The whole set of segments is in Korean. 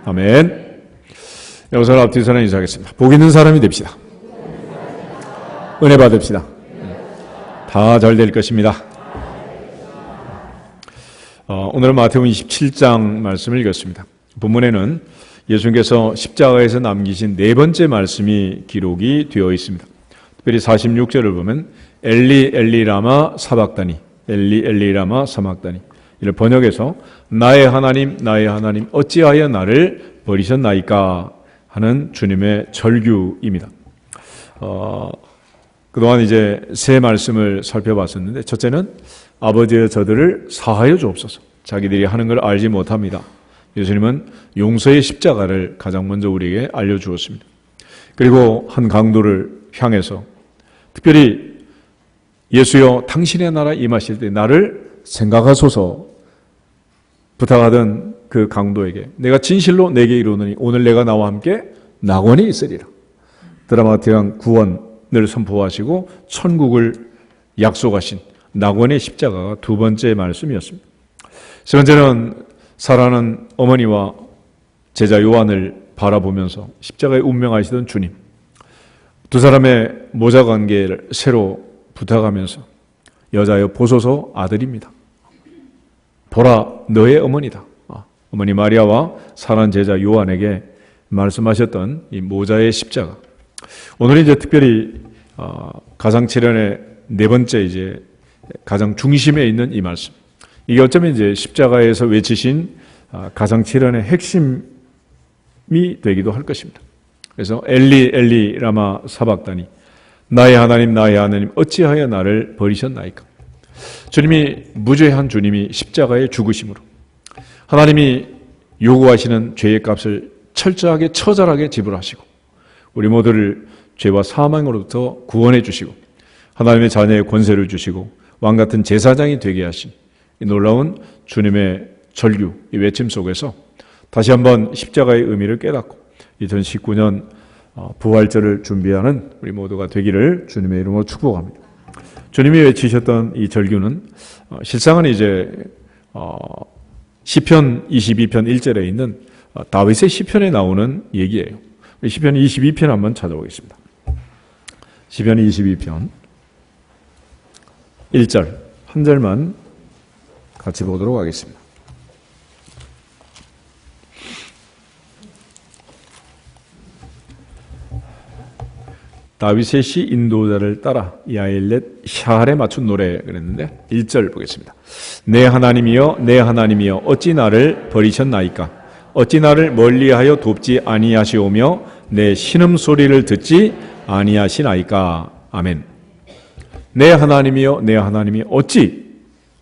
아멘. 여기서 앞뒤서는 인사하겠습니다. 복 있는 사람이 됩시다. 은혜 받읍시다. 다 잘 될 것입니다. 오늘은 마태복음 27장 말씀을 읽었습니다. 본문에는 예수님께서 십자가에서 남기신 네 번째 말씀이 기록이 되어 있습니다. 특별히 46절을 보면 엘리 엘리 라마 사박다니, 엘리 엘리 라마 사박다니, 이를 번역해서 나의 하나님 어찌하여 나를 버리셨나이까 하는 주님의 절규입니다. 그동안 이제 세 말씀을 살펴봤었는데, 첫째는 아버지여 저들을 사하여 주옵소서. 자기들이 하는 걸 알지 못합니다. 예수님은 용서의 십자가를 가장 먼저 우리에게 알려주었습니다. 그리고 한 강도를 향해서 특별히 예수여 당신의 나라 임하실 때 나를 생각하소서 부탁하던 그 강도에게 내가 진실로 내게 이르노니 오늘 내가 나와 함께 낙원에 있으리라. 드라마틱한 구원을 선포하시고 천국을 약속하신 낙원의 십자가가 두 번째 말씀이었습니다. 세 번째는 사랑하는 어머니와 제자 요한을 바라보면서 십자가에 운명하시던 주님, 두 사람의 모자 관계를 새로 부탁하면서 여자여 보소서 아들입니다. 보라 너의 어머니다. 어머니 마리아와 사랑하는 제자 요한에게 말씀하셨던 이 모자의 십자가. 오늘 이제 특별히 가상칠연의 네 번째 이제 가장 중심에 있는 이 말씀. 이게 어쩌면 이제 십자가에서 외치신 가상칠연의 핵심이 되기도 할 것입니다. 그래서 엘리 엘리 라마 사박다니, 나의 하나님 어찌하여 나를 버리셨나이까. 주님이 무죄한 주님이 십자가에 죽으심으로 하나님이 요구하시는 죄의 값을 철저하게 처절하게 지불하시고 우리 모두를 죄와 사망으로부터 구원해 주시고 하나님의 자녀의 권세를 주시고 왕같은 제사장이 되게 하신 이 놀라운 주님의 절규, 이 외침 속에서 다시 한번 십자가의 의미를 깨닫고 2019년 부활절을 준비하는 우리 모두가 되기를 주님의 이름으로 축복합니다. 주님이 외치셨던 이 절규는 실상은 이제 시편 22편 1절에 있는 다윗의 시편에 나오는 얘기예요. 시편 22편 한번 찾아보겠습니다. 시편 22편 1절 한 절만 같이 보도록 하겠습니다. 다윗의 시 인도자를 따라 야일렛 샤할에 맞춘 노래 그랬는데 1절 보겠습니다. 내 하나님이여 어찌 나를 버리셨나이까. 어찌 나를 멀리하여 돕지 아니하시오며 내 신음소리를 듣지 아니하시나이까. 아멘. 내 하나님이여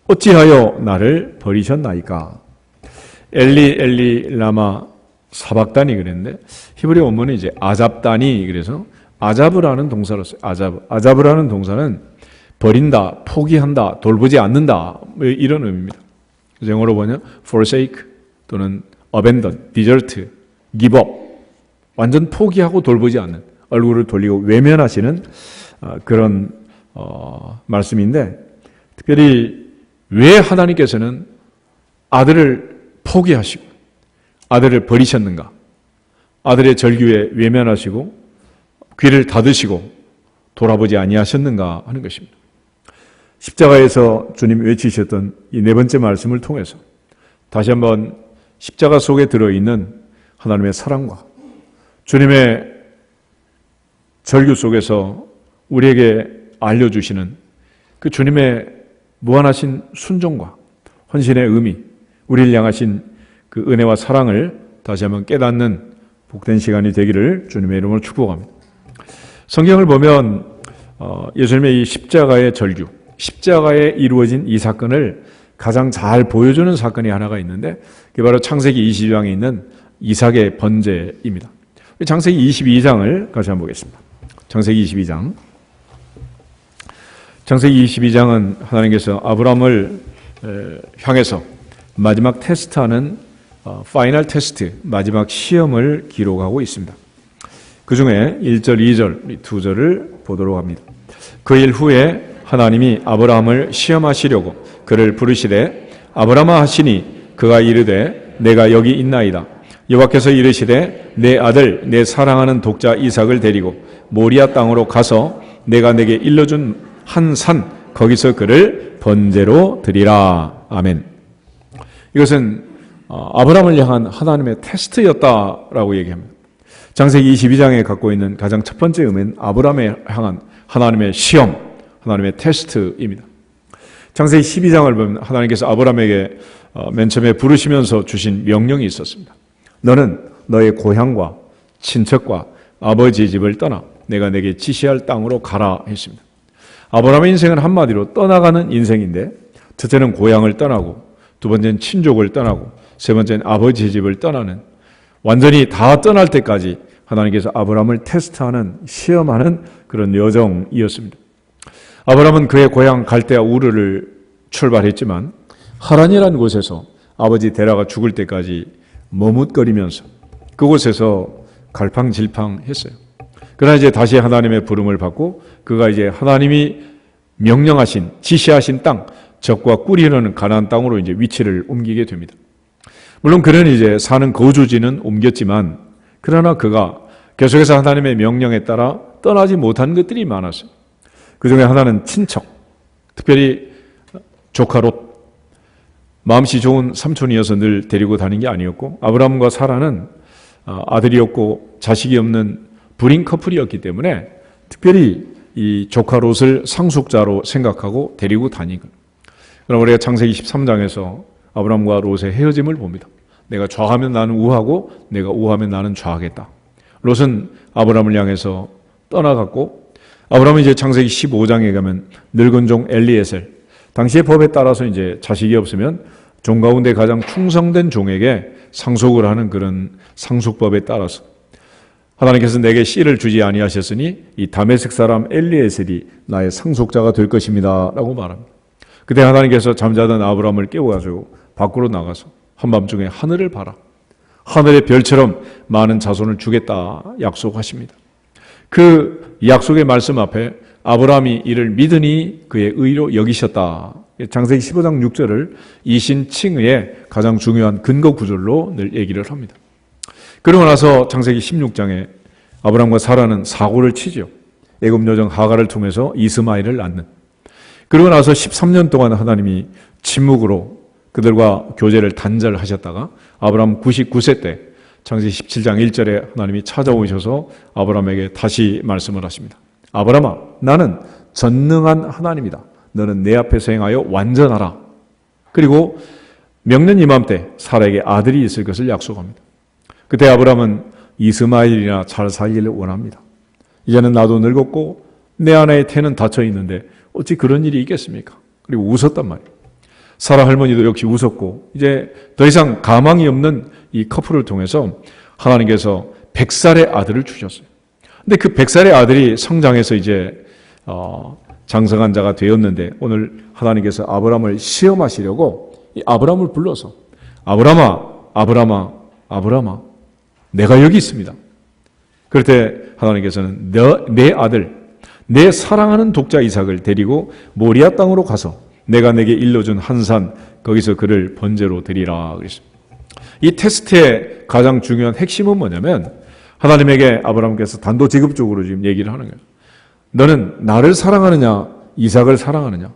어찌하여 나를 버리셨나이까. 엘리 엘리 라마 사박다니 그랬는데 히브리 원문은 이제 아잡다니, 그래서 아자브라는 동사로 써요. 아자브라는 동사는 버린다, 포기한다, 돌보지 않는다, 이런 의미입니다. 그래서 영어로 보면 forsake 또는 abandon, desert, give up, 완전 포기하고 돌보지 않는, 얼굴을 돌리고 외면하시는 그런 말씀인데, 특별히 왜 하나님께서는 아들을 포기하시고 아들을 버리셨는가, 아들의 절규에 외면하시고 귀를 닫으시고 돌아보지 아니하셨는가 하는 것입니다. 십자가에서 주님 외치셨던 이 네 번째 말씀을 통해서 다시 한번 십자가 속에 들어있는 하나님의 사랑과 주님의 절규 속에서 우리에게 알려주시는 그 주님의 무한하신 순종과 헌신의 의미, 우리를 향하신 그 은혜와 사랑을 다시 한번 깨닫는 복된 시간이 되기를 주님의 이름으로 축복합니다. 성경을 보면 예수님의 이 십자가의 절규, 십자가에 이루어진 이 사건을 가장 잘 보여주는 사건이 하나가 있는데 그게 바로 창세기 22장에 있는 이삭의 번제입니다. 창세기 22장을 같이 한번 보겠습니다. 창세기 22장. 창세기 22장은 하나님께서 아브라함을 향해서 마지막 테스트하는 파이널 테스트, 마지막 시험을 기록하고 있습니다. 그 중에 1절, 2절, 두 절을 보도록 합니다. 그 일 후에 하나님이 아브라함을 시험하시려고 그를 부르시되 아브라함아 하시니 그가 이르되 내가 여기 있나이다. 여호와께서 이르시되 내 아들 내 사랑하는 독자 이삭을 데리고 모리아 땅으로 가서 내가 내게 일러준 한 산 거기서 그를 번제로 드리라. 아멘. 이것은 아브라함을 향한 하나님의 테스트였다라고 얘기합니다. 창세기 22장에 갖고 있는 가장 첫 번째 의미는 아브라함을 향한 하나님의 시험, 하나님의 테스트입니다. 창세기 12장을 보면 하나님께서 아브라함에게 맨 처음에 부르시면서 주신 명령이 있었습니다. 너는 너의 고향과 친척과 아버지의 집을 떠나 내가 내게 지시할 땅으로 가라 했습니다. 아브라함의 인생은 한마디로 떠나가는 인생인데, 첫째는 고향을 떠나고, 두 번째는 친족을 떠나고, 세 번째는 아버지의 집을 떠나는, 완전히 다 떠날 때까지 하나님께서 아브라함을 테스트하는, 시험하는 그런 여정이었습니다. 아브라함은 그의 고향 갈대아 우르를 출발했지만 하란이라는 곳에서 아버지 데라가 죽을 때까지 머뭇거리면서 그곳에서 갈팡질팡했어요. 그러나 이제 다시 하나님의 부름을 받고 그가 이제 하나님이 명령하신, 지시하신 땅, 적과 꿀이 흐르는 가나안 땅으로 이제 위치를 옮기게 됩니다. 물론 그는 이제 사는 거주지는 옮겼지만, 그러나 그가 계속해서 하나님의 명령에 따라 떠나지 못한 것들이 많았어요. 그 중에 하나는 친척, 특별히 조카 롯, 마음씨 좋은 삼촌이어서 늘 데리고 다닌 게 아니었고, 아브라함과 사라는 아들이 없고 자식이 없는 불임 커플이었기 때문에 특별히 이 조카 롯을 상속자로 생각하고 데리고 다닌 거예요. 그럼 우리가 창세기 13장에서 아브라함과 롯의 헤어짐을 봅니다. 내가 좌하면 나는 우하고 내가 우하면 나는 좌하겠다. 롯은 아브라함을 향해서 떠나갔고, 아브라함은 이제 창세기 15장에 가면 늙은 종 엘리에셀, 당시의 법에 따라서 이제 자식이 없으면 종 가운데 가장 충성된 종에게 상속을 하는 그런 상속법에 따라서 하나님께서 내게 씨를 주지 아니하셨으니 이 다메섹 사람 엘리에셀이 나의 상속자가 될 것입니다 라고 말합니다. 그때 하나님께서 잠자던 아브라함을 깨워가지고 밖으로 나가서 한밤중에 하늘을 봐라, 하늘의 별처럼 많은 자손을 주겠다 약속하십니다. 그 약속의 말씀 앞에 아브라함이 이를 믿으니 그의 의로 여기셨다. 창세기 15장 6절을 이신칭의의 가장 중요한 근거 구절로 늘 얘기를 합니다. 그러고 나서 창세기 16장에 아브라함과 사라는 사고를 치죠. 애굽 여정 하갈을 통해서 이스마엘을 낳는. 그러고 나서 13년 동안 하나님이 침묵으로 그들과 교제를 단절하셨다가 아브라함 99세 때 창세기 17장 1절에 하나님이 찾아오셔서 아브라함에게 다시 말씀을 하십니다. 아브라함아, 나는 전능한 하나님이다. 너는 내 앞에서 행하여 완전하라. 그리고 명년 이맘때 사라에게 아들이 있을 것을 약속합니다. 그때 아브라함은 이스마엘이나 잘 살기를 원합니다. 이제는 나도 늙었고 내 아내의 태는 닫혀 있는데 어찌 그런 일이 있겠습니까? 그리고 웃었단 말이에요. 사라 할머니도 역시 웃었고, 이제 더 이상 가망이 없는 이 커플을 통해서 하나님께서 100살의 아들을 주셨어요. 근데 그 100살의 아들이 성장해서 이제 장성한 자가 되었는데, 오늘 하나님께서 아브라함을 시험하시려고 이 아브라함을 불러서 아브라함아, 아브라함아, 아브라함아, 내가 여기 있습니다. 그럴 때 하나님께서는 내 아들, 내 사랑하는 독자 이삭을 데리고 모리아 땅으로 가서 내가 내게 일러준 한 산 거기서 그를 번제로 드리라 그랬습니다. 이 테스트의 가장 중요한 핵심은 뭐냐면, 하나님에게 아브라함께서 단도직입적으로 지금 얘기를 하는 거예요. 너는 나를 사랑하느냐, 이삭을 사랑하느냐,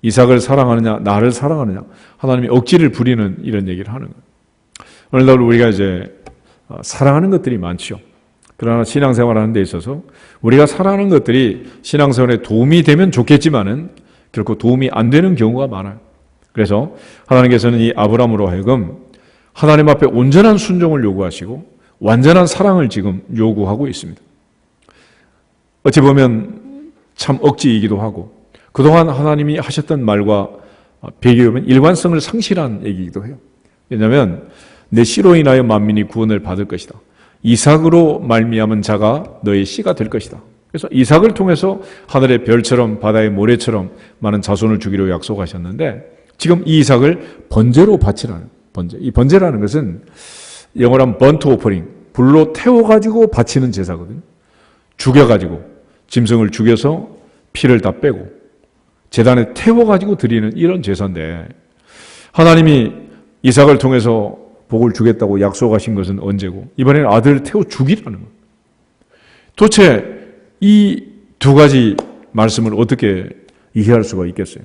이삭을 사랑하느냐, 나를 사랑하느냐. 하나님이 억지를 부리는 이런 얘기를 하는 거예요. 오늘날 우리가 이제 사랑하는 것들이 많죠. 그러나 신앙생활하는 데 있어서 우리가 사랑하는 것들이 신앙생활에 도움이 되면 좋겠지만은 결코 도움이 안 되는 경우가 많아요. 그래서 하나님께서는 이 아브라함으로 하여금 하나님 앞에 온전한 순종을 요구하시고 완전한 사랑을 지금 요구하고 있습니다. 어찌 보면 참 억지이기도 하고, 그동안 하나님이 하셨던 말과 비교하면 일관성을 상실한 얘기이기도 해요. 왜냐하면 내 씨로 인하여 만민이 구원을 받을 것이다. 이삭으로 말미암은 자가 너의 씨가 될 것이다. 그래서 이삭을 통해서 하늘의 별처럼 바다의 모래처럼 많은 자손을 주기로 약속하셨는데, 지금 이 이삭을 번제로 바치라는, 번제. 이 번제라는 것은 영어로 하면 번트 오퍼링, 불로 태워가지고 바치는 제사거든요. 죽여가지고, 짐승을 죽여서 피를 다 빼고 제단에 태워가지고 드리는 이런 제사인데, 하나님이 이삭을 통해서 복을 주겠다고 약속하신 것은 언제고 이번에는 아들을 태워 죽이라는 거예요. 도대체 이 두 가지 말씀을 어떻게 이해할 수가 있겠어요?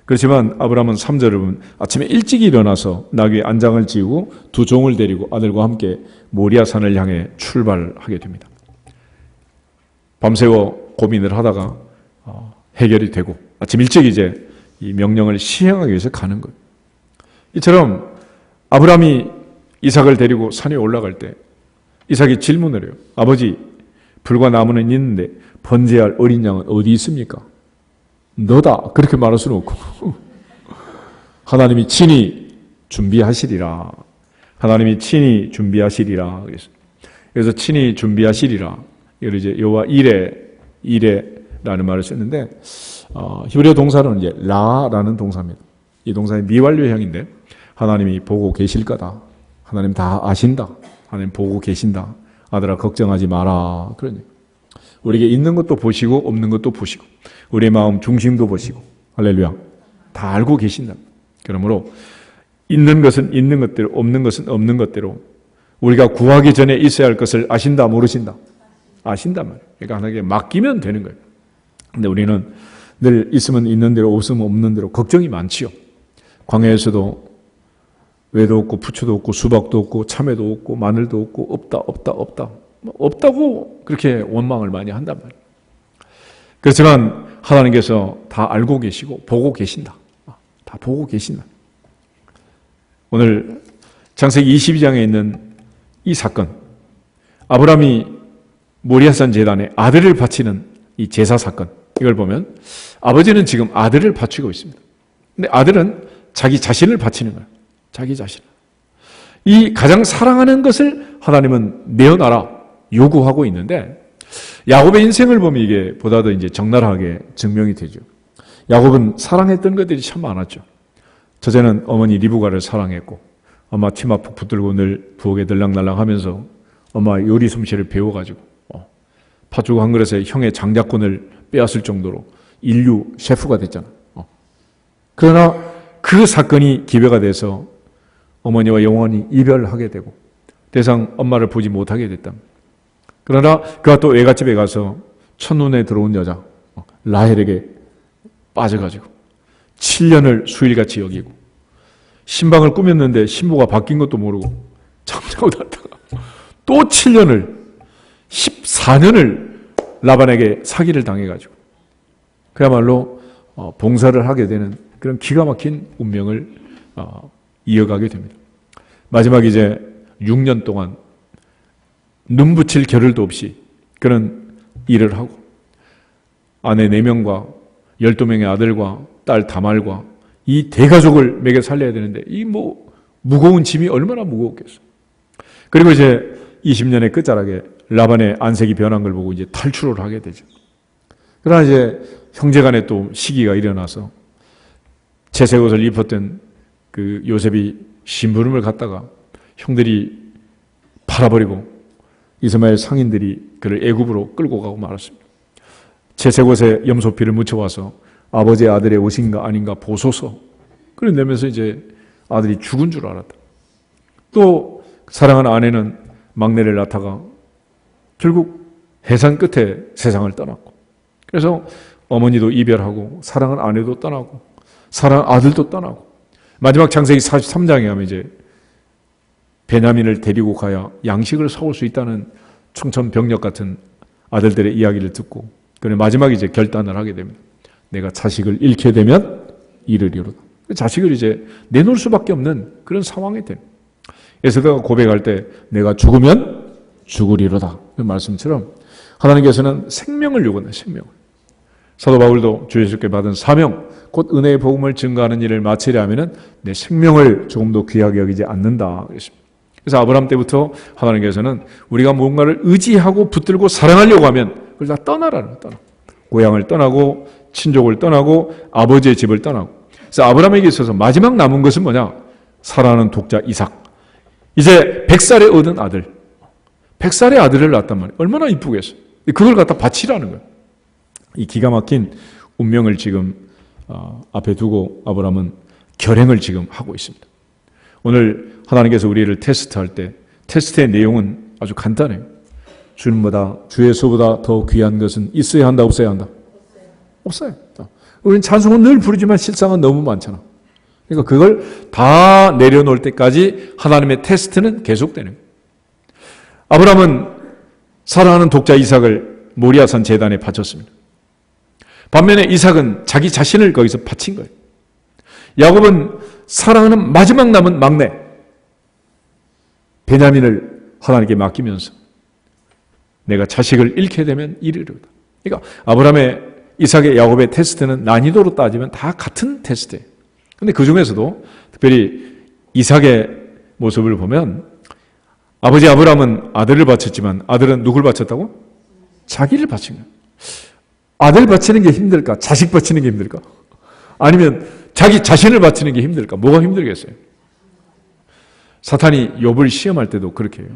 그렇지만 아브라함은 3절을 보면 아침에 일찍 일어나서 나귀의 안장을 지우고 두 종을 데리고 아들과 함께 모리아산을 향해 출발하게 됩니다. 밤새워 고민을 하다가 해결이 되고 아침 일찍 이제 이 명령을 시행하기 위해서 가는 거예요. 이처럼 아브라함이 이삭을 데리고 산에 올라갈 때 이삭이 질문을 해요. 아버지, 불과 나무는 있는데 번제할 어린 양은 어디 있습니까? 너다. 그렇게 말할 수는 없고 하나님이 친히 준비하시리라. 하나님이 친히 준비하시리라. 그래서 친히 준비하시리라. 이걸 이제 여호와 이레라는 말을 썼는데 히브리어 동사는 이제 라라는 동사입니다. 이 동사의 미완료형인데 하나님이 보고 계실 거다. 하나님 다 아신다. 하나님 보고 계신다. 아들아 걱정하지 마라. 그러니 우리에게 있는 것도 보시고 없는 것도 보시고 우리의 마음 중심도 보시고 할렐루야. 다 알고 계신다. 그러므로 있는 것은 있는 것대로 없는 것은 없는 것대로 우리가 구하기 전에 있어야 할 것을 아신다 모르신다? 아신단 말이에요. 그러니까 하나님께 맡기면 되는 거예요. 근데 우리는 늘 있으면 있는 대로 없으면 없는 대로 걱정이 많지요. 광야에서도 외도 없고 부추도 없고 수박도 없고 참외도 없고 마늘도 없고 없다 없다고 그렇게 원망을 많이 한단 말이에요. 그렇지만 하나님께서 다 알고 계시고 보고 계신다. 다 보고 계신다. 오늘 창세기 22장에 있는 이 사건, 아브라함이 모리아산 제단에 아들을 바치는 이 제사 사건, 이걸 보면 아버지는 지금 아들을 바치고 있습니다. 근데 아들은 자기 자신을 바치는 거예요. 자기 자신. 이 가장 사랑하는 것을 하나님은 내어놔라 요구하고 있는데 야곱의 인생을 보면 이게 보다 더 이제 적나라하게 증명이 되죠. 야곱은 사랑했던 것들이 참 많았죠. 첫째는 어머니 리브가를 사랑했고 엄마 치마폭 붙들고 늘 부엌에 들락날락 하면서 엄마 요리 솜씨를 배워가지고 팥죽 한 그릇에 형의 장자권을 빼앗을 정도로 인류 셰프가 됐잖아. 그러나 그 사건이 기회가 돼서 어머니와 영원히 이별하게 되고 더 이상 엄마를 보지 못하게 됐다. 그러나 그가 또 외갓집에 가서 첫눈에 들어온 여자 라헬에게 빠져가지고 7년을 수일같이 여기고 신방을 꾸몄는데 신부가 바뀐 것도 모르고 잠자고 났다가 또 7년을 14년을 라반에게 사기를 당해가지고 그야말로 봉사를 하게 되는 그런 기가 막힌 운명을 이어가게 됩니다. 마지막 이제 6년 동안 눈 붙일 겨를도 없이 그런 일을 하고 아내 4명과 12명의 아들과 딸 다말과 이 대가족을 먹여 살려야 되는데 이 무거운 짐이 얼마나 무거웠겠어. 그리고 이제 20년의 끝자락에 라반의 안색이 변한 걸 보고 이제 탈출을 하게 되죠. 그러나 이제 형제간에 또 시기가 일어나서 채색 옷을 입었던 그 요셉이 심부름을 갔다가 형들이 팔아버리고 이스마엘 상인들이 그를 애굽으로 끌고 가고 말았습니다. 채색 옷에 염소피를 묻혀와서 아버지의 아들의 옷인가 아닌가 보소서. 그래 내면서 이제 아들이 죽은 줄 알았다. 또 사랑하는 아내는 막내를 낳다가 결국 해산 끝에 세상을 떠났고 그래서 어머니도 이별하고 사랑하는 아내도 떠나고 사랑하는 아들도 떠나고 마지막 창세기 43장에 하면 이제 베냐민을 데리고 가야 양식을 사올 수 있다는 청천벽력 같은 아들들의 이야기를 듣고 그는 마지막에 이제 결단을 하게 됩니다. 내가 자식을 잃게 되면 이를 이루다. 자식을 이제 내놓을 수밖에 없는 그런 상황이 됩니다. 에스더가 고백할 때 내가 죽으면 죽으리로다. 그 말씀처럼 하나님께서는 생명을 요구해요. 생명을. 사도 바울도 주 예수께 받은 사명, 곧 은혜의 복음을 증거하는 일을 마치려 하면은 내 생명을 조금도 귀하게 여기지 않는다. 그래서 아브라함 때부터 하나님께서는 우리가 뭔가를 의지하고 붙들고 사랑하려고 하면 그걸 다 떠나라는 떠나. 고향을 떠나고 친족을 떠나고 아버지의 집을 떠나고. 그래서 아브라함에게 있어서 마지막 남은 것은 뭐냐? 사랑하는 독자 이삭. 이제 100살에 얻은 아들. 100살의 아들을 낳았단 말이에요. 얼마나 이쁘겠어요. 그걸 갖다 바치라는 거예요. 이 기가 막힌 운명을 지금 앞에 두고 아브라함은 결행을 지금 하고 있습니다. 오늘 하나님께서 우리를 테스트할 때 테스트의 내용은 아주 간단해요. 주님보다 주 예수보다 더 귀한 것은 있어야 한다, 없어야 한다? 없어요. 우리는 찬송은 늘 부르지만 실상은 너무 많잖아. 그러니까 그걸 다 내려놓을 때까지 하나님의 테스트는 계속되는 거예요. 아브라함은 사랑하는 독자 이삭을 모리아산 제단에 바쳤습니다. 반면에 이삭은 자기 자신을 거기서 바친 거예요. 야곱은 사랑하는 마지막 남은 막내 베냐민을 하나님께 맡기면서 내가 자식을 잃게 되면 이르리로다. 그러니까 아브라함의, 이삭의, 야곱의 테스트는 난이도로 따지면 다 같은 테스트예요. 그런데 그 중에서도 특별히 이삭의 모습을 보면 아버지 아브라함은 아들을 바쳤지만 아들은 누굴 바쳤다고? 자기를 바친 거예요. 아들 바치는 게 힘들까? 자식 바치는 게 힘들까? 아니면 자기 자신을 바치는 게 힘들까? 뭐가 힘들겠어요? 사탄이 욥을 시험할 때도 그렇게 해요.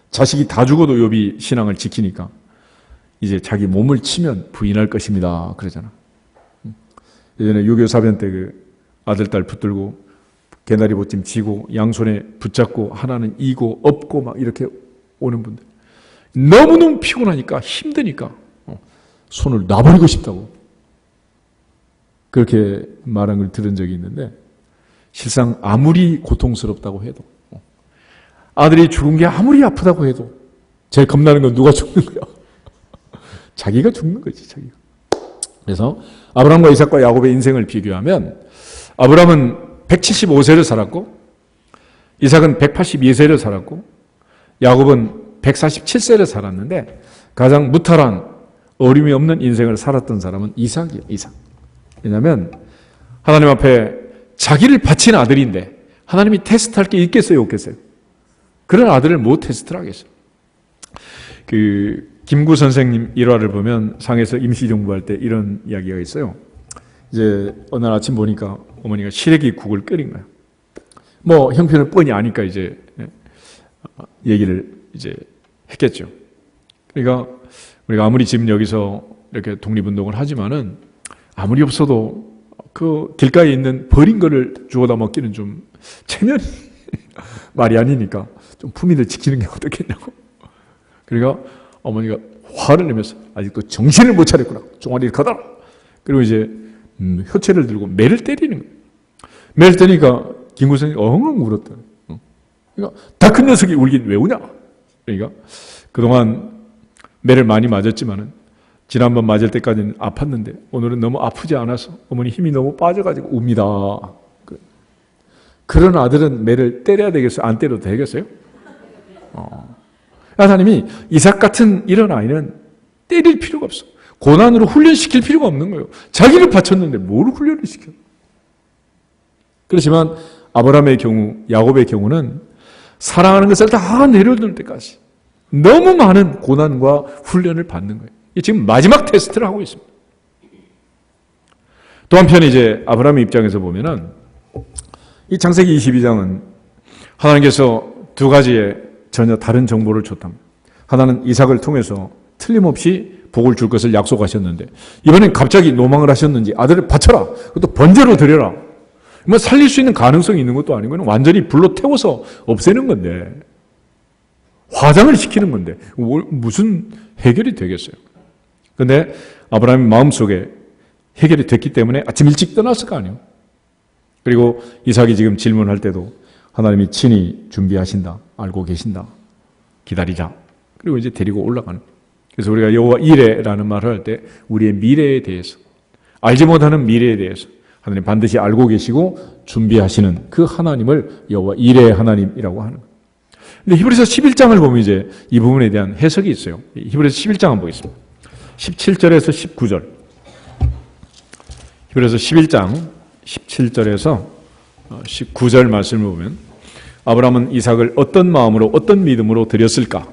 자식이 다 죽어도 욥이 신앙을 지키니까 이제 자기 몸을 치면 부인할 것입니다. 그러잖아. 예전에 6.25 사변 때 그 아들, 딸 붙들고 개나리 보찜 쥐고 양손에 붙잡고 하나는 이고 업고 막 이렇게 오는 분들. 너무너무 피곤하니까 힘드니까 손을 놔버리고 싶다고 그렇게 말한 걸 들은 적이 있는데 실상 아무리 고통스럽다고 해도 아들이 죽은 게 아무리 아프다고 해도 제일 겁나는 건 누가 죽는 거야? 자기가 죽는 거지, 자기가. 그래서 아브라함과 이삭과 야곱의 인생을 비교하면 아브라함은 175세를 살았고 이삭은 182세를 살았고 야곱은 147세를 살았는데 가장 무탈한 어림이 없는 인생을 살았던 사람은 이삭이에요. 이삭. 왜냐하면 하나님 앞에 자기를 바친 아들인데 하나님이 테스트할 게 있겠어요, 없겠어요? 그런 아들을 못 테스트를 하겠어요. 김구 선생님 일화를 보면 상에서 임시정부할 때 이런 이야기가 있어요. 이제 어느 날 아침 보니까 어머니가 시래기 국을 끓인 거예요. 뭐 형편을 뻔히 아니까 이제 얘기를 이제 했겠죠. 그러니까 우리가 아무리 지금 여기서 이렇게 독립운동을 하지만은 아무리 없어도 그 길가에 있는 버린 거를 주워다 먹기는 좀 체면이 말이 아니니까 좀 품위를 지키는 게 어떻겠냐고. 그러니까 어머니가 화를 내면서 아직도 정신을 못 차렸구나. 종아리를 걷어라. 그리고 이제 효채를 들고 매를 때리는 거예요. 매를 때리니까 김구선이 엉엉 울었다. 그러니까 다 큰 녀석이 울긴 왜 우냐? 그러니까 그동안 매를 많이 맞았지만은 지난번 맞을 때까지는 아팠는데 오늘은 너무 아프지 않아서 어머니 힘이 너무 빠져가지고 웁니다. 그런 아들은 매를 때려야 되겠어요? 안 때려도 되겠어요? 하나님이 이삭 같은 이런 아이는 때릴 필요가 없어. 고난으로 훈련시킬 필요가 없는 거예요. 자기를 바쳤는데 뭘 훈련을 시켜? 그렇지만 아브라함의 경우, 야곱의 경우는 사랑하는 것을 다 내려놓을 때까지 너무 많은 고난과 훈련을 받는 거예요. 지금 마지막 테스트를 하고 있습니다. 또 한편 이제 아브라함의 입장에서 보면은 이 창세기 22장은 하나님께서 두 가지의 전혀 다른 정보를 줬답니다. 하나는 이삭을 통해서 틀림없이 복을 줄 것을 약속하셨는데 이번엔 갑자기 노망을 하셨는지 아들을 바쳐라. 그것도 번제로 드려라. 뭐 살릴 수 있는 가능성이 있는 것도 아니고 완전히 불로 태워서 없애는 건데 화장을 시키는 건데 무슨 해결이 되겠어요? 그런데 아브라함의 마음속에 해결이 됐기 때문에 아침 일찍 떠났을 거 아니에요. 그리고 이삭이 지금 질문할 때도 하나님이 친히 준비하신다. 알고 계신다. 기다리자. 그리고 이제 데리고 올라가는. 그래서 우리가 여호와 이레라는 말을 할 때 우리의 미래에 대해서 알지 못하는 미래에 대해서 하나님 반드시 알고 계시고 준비하시는 그 하나님을 여호와 이레 하나님이라고 하는 거예요. 근데 히브리서 11장을 보면 이제 이 부분에 대한 해석이 있어요. 히브리서 11장 한번 보겠습니다. 17절에서 19절. 히브리서 11장 17절에서 19절 말씀을 보면 아브라함은 이삭을 어떤 마음으로 어떤 믿음으로 드렸을까?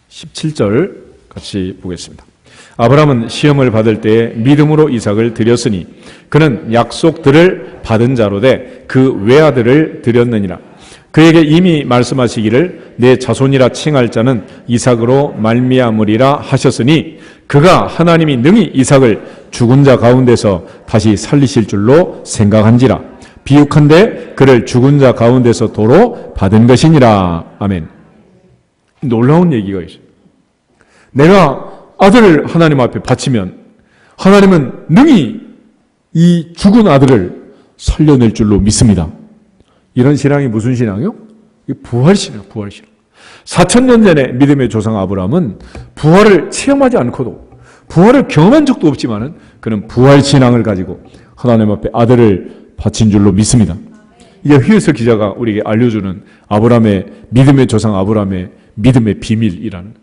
17절 같이 보겠습니다. 아브라함은 시험을 받을 때에 믿음으로 이삭을 드렸으니 그는 약속들을 받은 자로 돼 그 외아들을 드렸느니라. 그에게 이미 말씀하시기를 내 자손이라 칭할 자는 이삭으로 말미암으리라 하셨으니 그가 하나님이 능히 이삭을 죽은 자 가운데서 다시 살리실 줄로 생각한지라. 비육한데 그를 죽은 자 가운데서 도로 받은 것이니라. 아멘. 놀라운 얘기가 있어요. 내가 아들을 하나님 앞에 바치면 하나님은 능히 이 죽은 아들을 살려낼 줄로 믿습니다. 이런 신앙이 무슨 신앙이요? 부활신앙, 부활신앙. 4,000년 전에 믿음의 조상 아브라함은 부활을 체험하지 않고도, 부활을 경험한 적도 없지만은 그는 부활신앙을 가지고 하나님 앞에 아들을 바친 줄로 믿습니다. 이게 히브리서 기자가 우리에게 알려주는 아브라함의 믿음의 조상 아브라함의 믿음의 비밀이라는.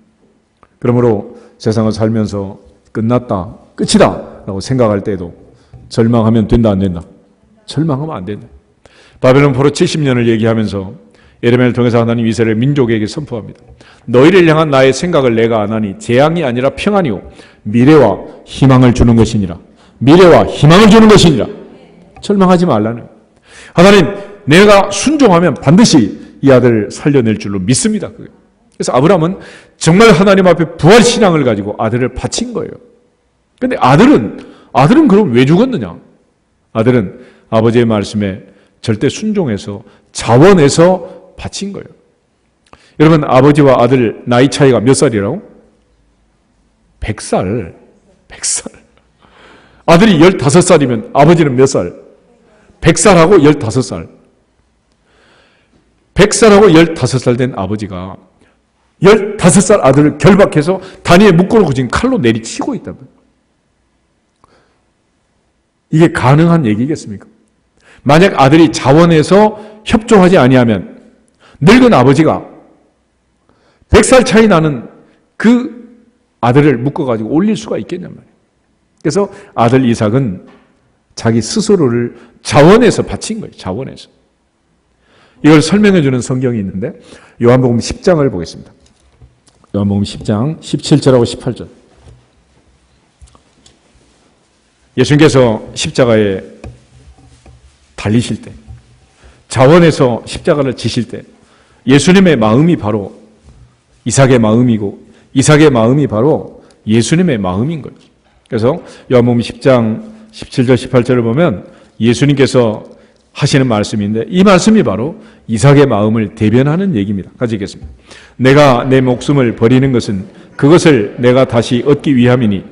그러므로 세상을 살면서 끝났다, 끝이다 라고 생각할 때에도 절망하면 된다, 안 된다? 절망하면 안 된다. 바벨론 포로 70년을 얘기하면서 예레미야를 통해서 하나님 이스라엘 민족에게 선포합니다. 너희를 향한 나의 생각을 내가 아나니 재앙이 아니라 평안이요 미래와 희망을 주는 것이니라. 미래와 희망을 주는 것이니라. 절망하지 말라는. 하나님, 내가 순종하면 반드시 이 아들을 살려낼 줄로 믿습니다. 그래서 아브라함은 정말 하나님 앞에 부활신앙을 가지고 아들을 바친 거예요. 그런데 아들은 그럼 왜 죽었느냐? 아들은 아버지의 말씀에 절대 순종해서 자원해서 바친 거예요. 여러분, 아버지와 아들 나이 차이가 몇 살이라고? 100살. 100살. 아들이 15살이면 아버지는 몇 살? 100살하고 15살. 100살하고 15살 된 아버지가 15살 아들을 결박해서 다리에 묶어놓고 지금 칼로 내리치고 있다면 이게 가능한 얘기겠습니까? 만약 아들이 자원해서 협조하지 아니하면 늙은 아버지가 100살 차이 나는 그 아들을 묶어가지고 올릴 수가 있겠냔 말이에요. 그래서 아들 이삭은 자기 스스로를 자원해서 바친 거예요. 자원해서. 이걸 설명해 주는 성경이 있는데 요한복음 10장을 보겠습니다. 요한복음 10장 17절하고 18절. 예수님께서 십자가에 달리실 때, 자원해서 십자가를 지실 때 예수님의 마음이 바로 이삭의 마음이고 이삭의 마음이 바로 예수님의 마음인 거예요. 그래서 요한복음 10장 17절 18절을 보면 예수님께서 하시는 말씀인데 이 말씀이 바로 이삭의 마음을 대변하는 얘기입니다. 같이 읽겠습니다. 내가 내 목숨을 버리는 것은 그것을 내가 다시 얻기 위함이니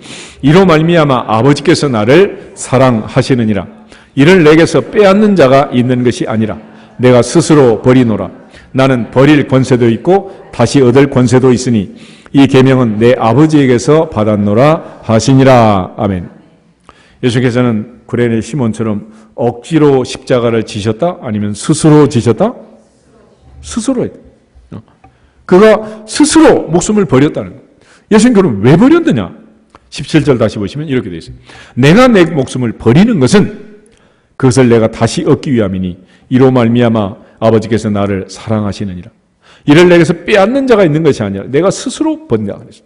이로 말미암아 아버지께서 나를 사랑하시느니라. 이를 내게서 빼앗는 자가 있는 것이 아니라 내가 스스로 버리노라. 나는 버릴 권세도 있고 다시 얻을 권세도 있으니 이 계명은 내 아버지에게서 받았노라 하시니라. 아멘. 예수께서는 구레네 시몬처럼 억지로 십자가를 지셨다? 아니면 스스로 지셨다? 스스로 했다. 그가 스스로 목숨을 버렸다는 거예요. 예수님 그럼 왜 버렸느냐? 17절 다시 보시면 이렇게 되어 있어요. 내가 내 목숨을 버리는 것은 그것을 내가 다시 얻기 위함이니 이로 말미암아 아버지께서 나를 사랑하시느니라. 이를 내게서 빼앗는 자가 있는 것이 아니라 내가 스스로 번다 그랬어요.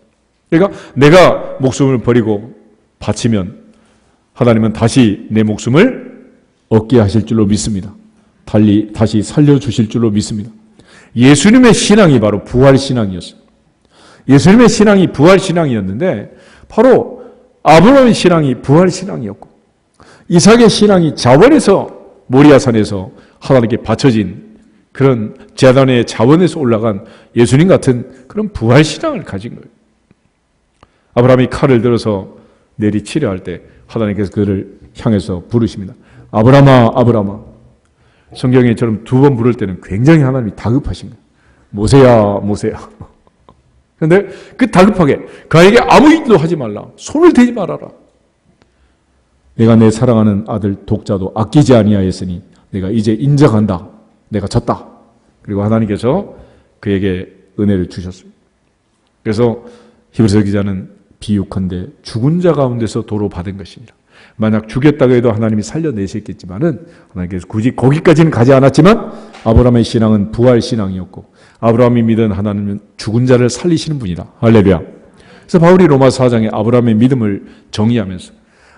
그러니까 내가 목숨을 버리고 바치면 하나님은 다시 내 목숨을 얻게 하실 줄로 믿습니다. 다시 살려주실 줄로 믿습니다. 예수님의 신앙이 바로 부활신앙이었어요. 예수님의 신앙이 부활신앙이었는데 바로 아브라함의 신앙이 부활신앙이었고 이삭의 신앙이 자원에서 모리아산에서 하나님께 바쳐진 그런 제단의 자원에서 올라간 예수님 같은 그런 부활신앙을 가진 거예요. 아브라함이 칼을 들어서 내리치려 할 때 하나님께서 그를 향해서 부르십니다. 아브라함아, 아브라함아. 성경에 저는 2번 부를 때는 굉장히 하나님이 다급하신 거예요. 모세야, 모세야. 그런데 그 다급하게 그에게 아무 일도 하지 말라. 손을 대지 말아라. 내가 내 사랑하는 아들 독자도 아끼지 아니하였으니 내가 이제 인정한다. 내가 졌다. 그리고 하나님께서 그에게 은혜를 주셨습니다. 그래서 히브리서 기자는 비유컨대 죽은 자 가운데서 도로 받은 것이니라. 만약 죽였다고 해도 하나님이 살려내셨겠지만은 하나님께서 굳이 거기까지는 가지 않았지만 아브라함의 신앙은 부활 신앙이었고 아브라함이 믿은 하나님은 죽은 자를 살리시는 분이라. 할렐루야. 그래서 바울이 로마서 4장에 아브라함의 믿음을 정의하면서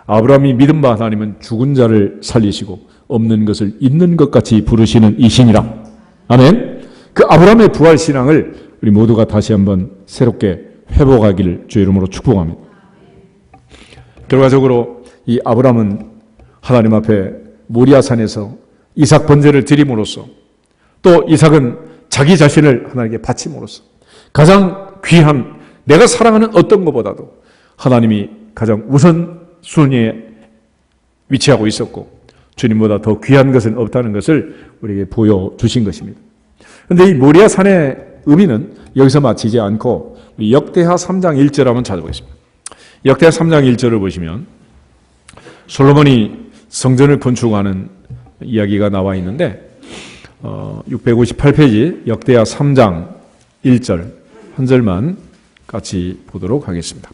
아브라함이 믿은 바 하나님은 죽은 자를 살리시고 없는 것을 있는 것 같이 부르시는 이신이라. 아멘. 그 아브라함의 부활 신앙을 우리 모두가 다시 한번 새롭게 회복하기를 주의 이름으로 축복합니다. 결과적으로 이 아브라함은 하나님 앞에 모리아산에서 이삭 번제를 드림으로써 또 이삭은 자기 자신을 하나님께 바침으로써 가장 귀한 내가 사랑하는 어떤 것보다도 하나님이 가장 우선순위에 위치하고 있었고 주님보다 더 귀한 것은 없다는 것을 우리에게 보여주신 것입니다. 그런데 이 모리아 산의 의미는 여기서 마치지 않고 우리 역대하 3장 1절 한번 찾아보겠습니다. 역대하 3장 1절을 보시면 솔로몬이 성전을 건축하는 이야기가 나와 있는데 658페이지 역대하 3장 1절 한 절만 같이 보도록 하겠습니다.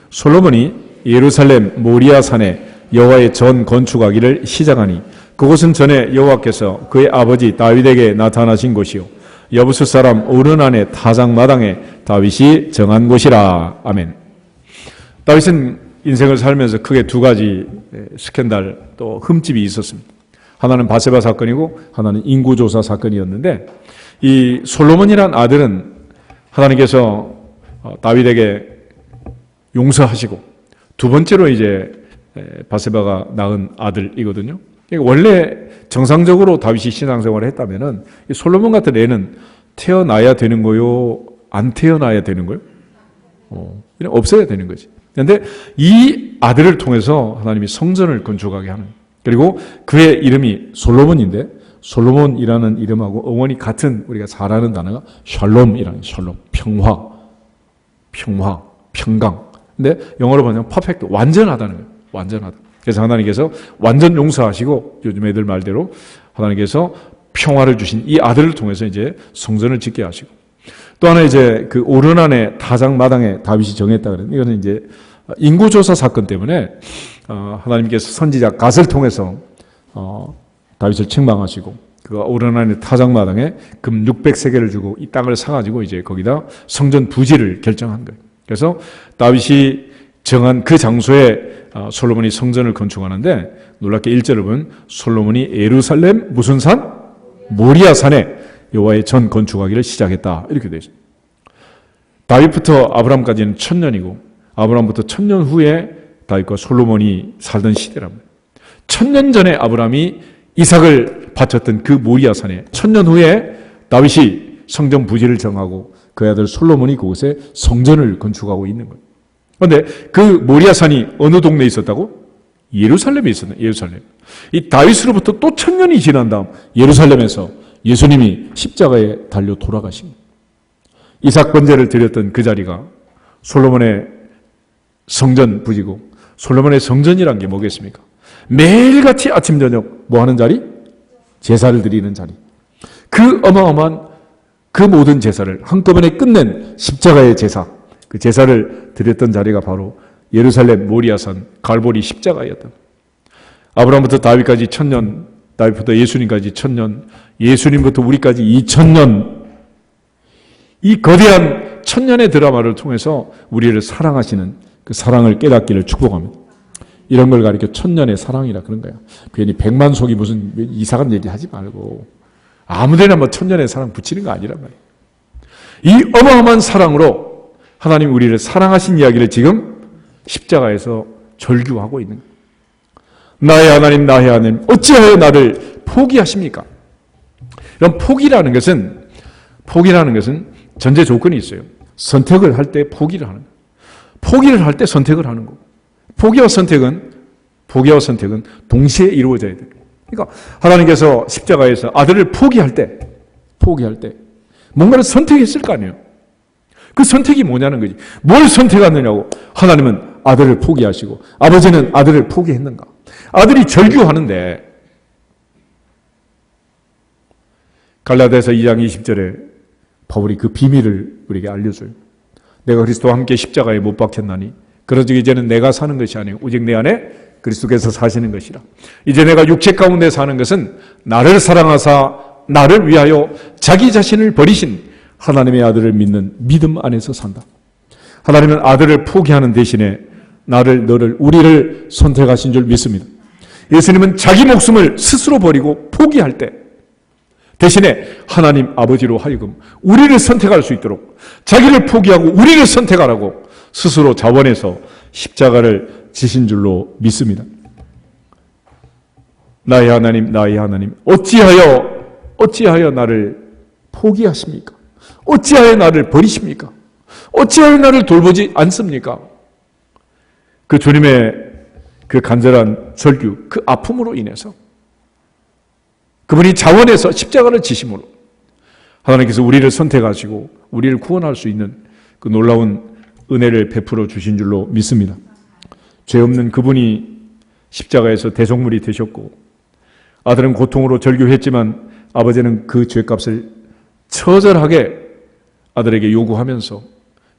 솔로몬이 예루살렘 모리아 산에 여호와의 전 건축하기를 시작하니 그곳은 전에 여호와께서 그의 아버지 다윗에게 나타나신 곳이요 여부스 사람 오르난의 타작마당에 다윗이 정한 곳이라. 아멘. 다윗은 인생을 살면서 크게 두 가지 스캔들 또 흠집이 있었습니다. 하나는 바세바 사건이고 하나는 인구조사 사건이었는데 이 솔로몬이란 아들은 하나님께서 다윗에게 용서하시고 두 번째로 이제 바세바가 낳은 아들이거든요. 그러니까 원래 정상적으로 다윗이 신앙생활을 했다면은 솔로몬 같은 애는 태어나야 되는 거요, 안 태어나야 되는 거요? 그냥 없어야 되는 거지. 그런데 이 아들을 통해서 하나님이 성전을 건축하게 하는. 그리고 그의 이름이 솔로몬인데 솔로몬이라는 이름하고 어원이 같은 우리가 잘 아는 단어가 샬롬이라는 샬롬, 평강. 근데 영어로 보면 퍼펙트, 완전하다는 거예요. 완전하다. 그래서 하나님께서 완전 용서하시고 요즘 애들 말대로 하나님께서 평화를 주신 이 아들을 통해서 이제 성전을 짓게 하시고 또 하나 이제 그 오르난의 타작마당에 다윗이 정했다 그랬는데 이거는 이제 인구조사 사건 때문에 하나님께서 선지자 갓을 통해서 다윗을 책망하시고 그 오르난의 타작마당에 금 600세겔을 주고 이 땅을 사가지고 이제 거기다 성전 부지를 결정한 거예요. 그래서 다윗이 정한 그 장소에 솔로몬이 성전을 건축하는데 놀랍게 1절을 보면 솔로몬이 예루살렘 무슨 산? 모리아 산에 여호와의 전 건축하기를 시작했다. 이렇게 되어 있습니다. 다윗부터 아브라함까지는 1000년이고 아브라함부터 1000년 후에 다윗과 솔로몬이 살던 시대랍니다. 1000년 전에 아브라함이 이삭을 바쳤던 그 모리아 산에 1000년 후에 다윗이 성전 부지를 정하고 그 아들 솔로몬이 그곳에 성전을 건축하고 있는 거예요. 그런데 그 모리아 산이 어느 동네에 있었다고? 예루살렘에 있었네. 예루살렘. 이 다윗으로부터 또 1000년이 지난 다음 예루살렘에서 예수님이 십자가에 달려 돌아가신 거예요. 이삭 번제를 드렸던 그 자리가 솔로몬의 성전 부지고 솔로몬의 성전이란 게 뭐겠습니까? 매일같이 아침 저녁 뭐 하는 자리? 제사를 드리는 자리. 그 어마어마한 그 모든 제사를 한꺼번에 끝낸 십자가의 제사, 그 제사를 드렸던 자리가 바로 예루살렘 모리아산 갈보리 십자가였다. 아브라함부터 다윗까지 1000년, 다윗부터 예수님까지 1000년, 예수님부터 우리까지 2000년, 이 거대한 1000년의 드라마를 통해서 우리를 사랑하시는 그 사랑을 깨닫기를 축복합니다. 이런 걸 가리켜 1000년의 사랑이라 그런 거야. 괜히 100만 속이 무슨 이상한 얘기 하지 말고 아무데나 뭐 1000년의 사랑 붙이는 거 아니란 말이에요. 이 어마어마한 사랑으로 하나님 우리를 사랑하신 이야기를 지금 십자가에서 절규하고 있는 거예요. 나의 하나님 어찌하여 나를 포기하십니까? 이런 포기라는 것은 전제 조건이 있어요. 선택을 할 때 포기를 하는 거예요. 포기를 할 때 선택을 하는 거고 포기와 선택은 동시에 이루어져야 돼요. 그러니까 하나님께서 십자가에서 아들을 포기할 때 뭔가를 선택했을 거 아니에요. 그 선택이 뭐냐는 거지. 뭘 선택하느냐고. 하나님은 아들을 포기하시고 아버지는 아들을 포기했는가. 아들이 절규하는데 갈라디아서 2장 20절에 바울이 그 비밀을 우리에게 알려줘요. 내가 그리스도와 함께 십자가에 못 박혔나니 그러즉 이제는 내가 사는 것이 아니고 오직 내 안에 그리스도께서 사시는 것이라. 이제 내가 육체 가운데 사는 것은 나를 사랑하사 나를 위하여 자기 자신을 버리신 하나님의 아들을 믿는 믿음 안에서 산다. 하나님은 아들을 포기하는 대신에 너를 우리를 선택하신 줄 믿습니다. 예수님은 자기 목숨을 스스로 버리고 포기할 때 대신에 하나님 아버지로 하여금 우리를 선택할 수 있도록 자기를 포기하고 우리를 선택하라고 스스로 자원해서 십자가를 지신 줄로 믿습니다. 나의 하나님, 나의 하나님, 어찌하여 나를 포기하십니까? 어찌하여 나를 버리십니까? 어찌하여 나를 돌보지 않습니까? 그 주님의 그 간절한 절규, 그 아픔으로 인해서 그분이 자원해서 십자가를 지심으로 하나님께서 우리를 선택하시고 우리를 구원할 수 있는 그 놀라운 은혜를 베풀어 주신 줄로 믿습니다. 죄 없는 그분이 십자가에서 대속물이 되셨고 아들은 고통으로 절규했지만 아버지는 그 죄값을 처절하게 아들에게 요구하면서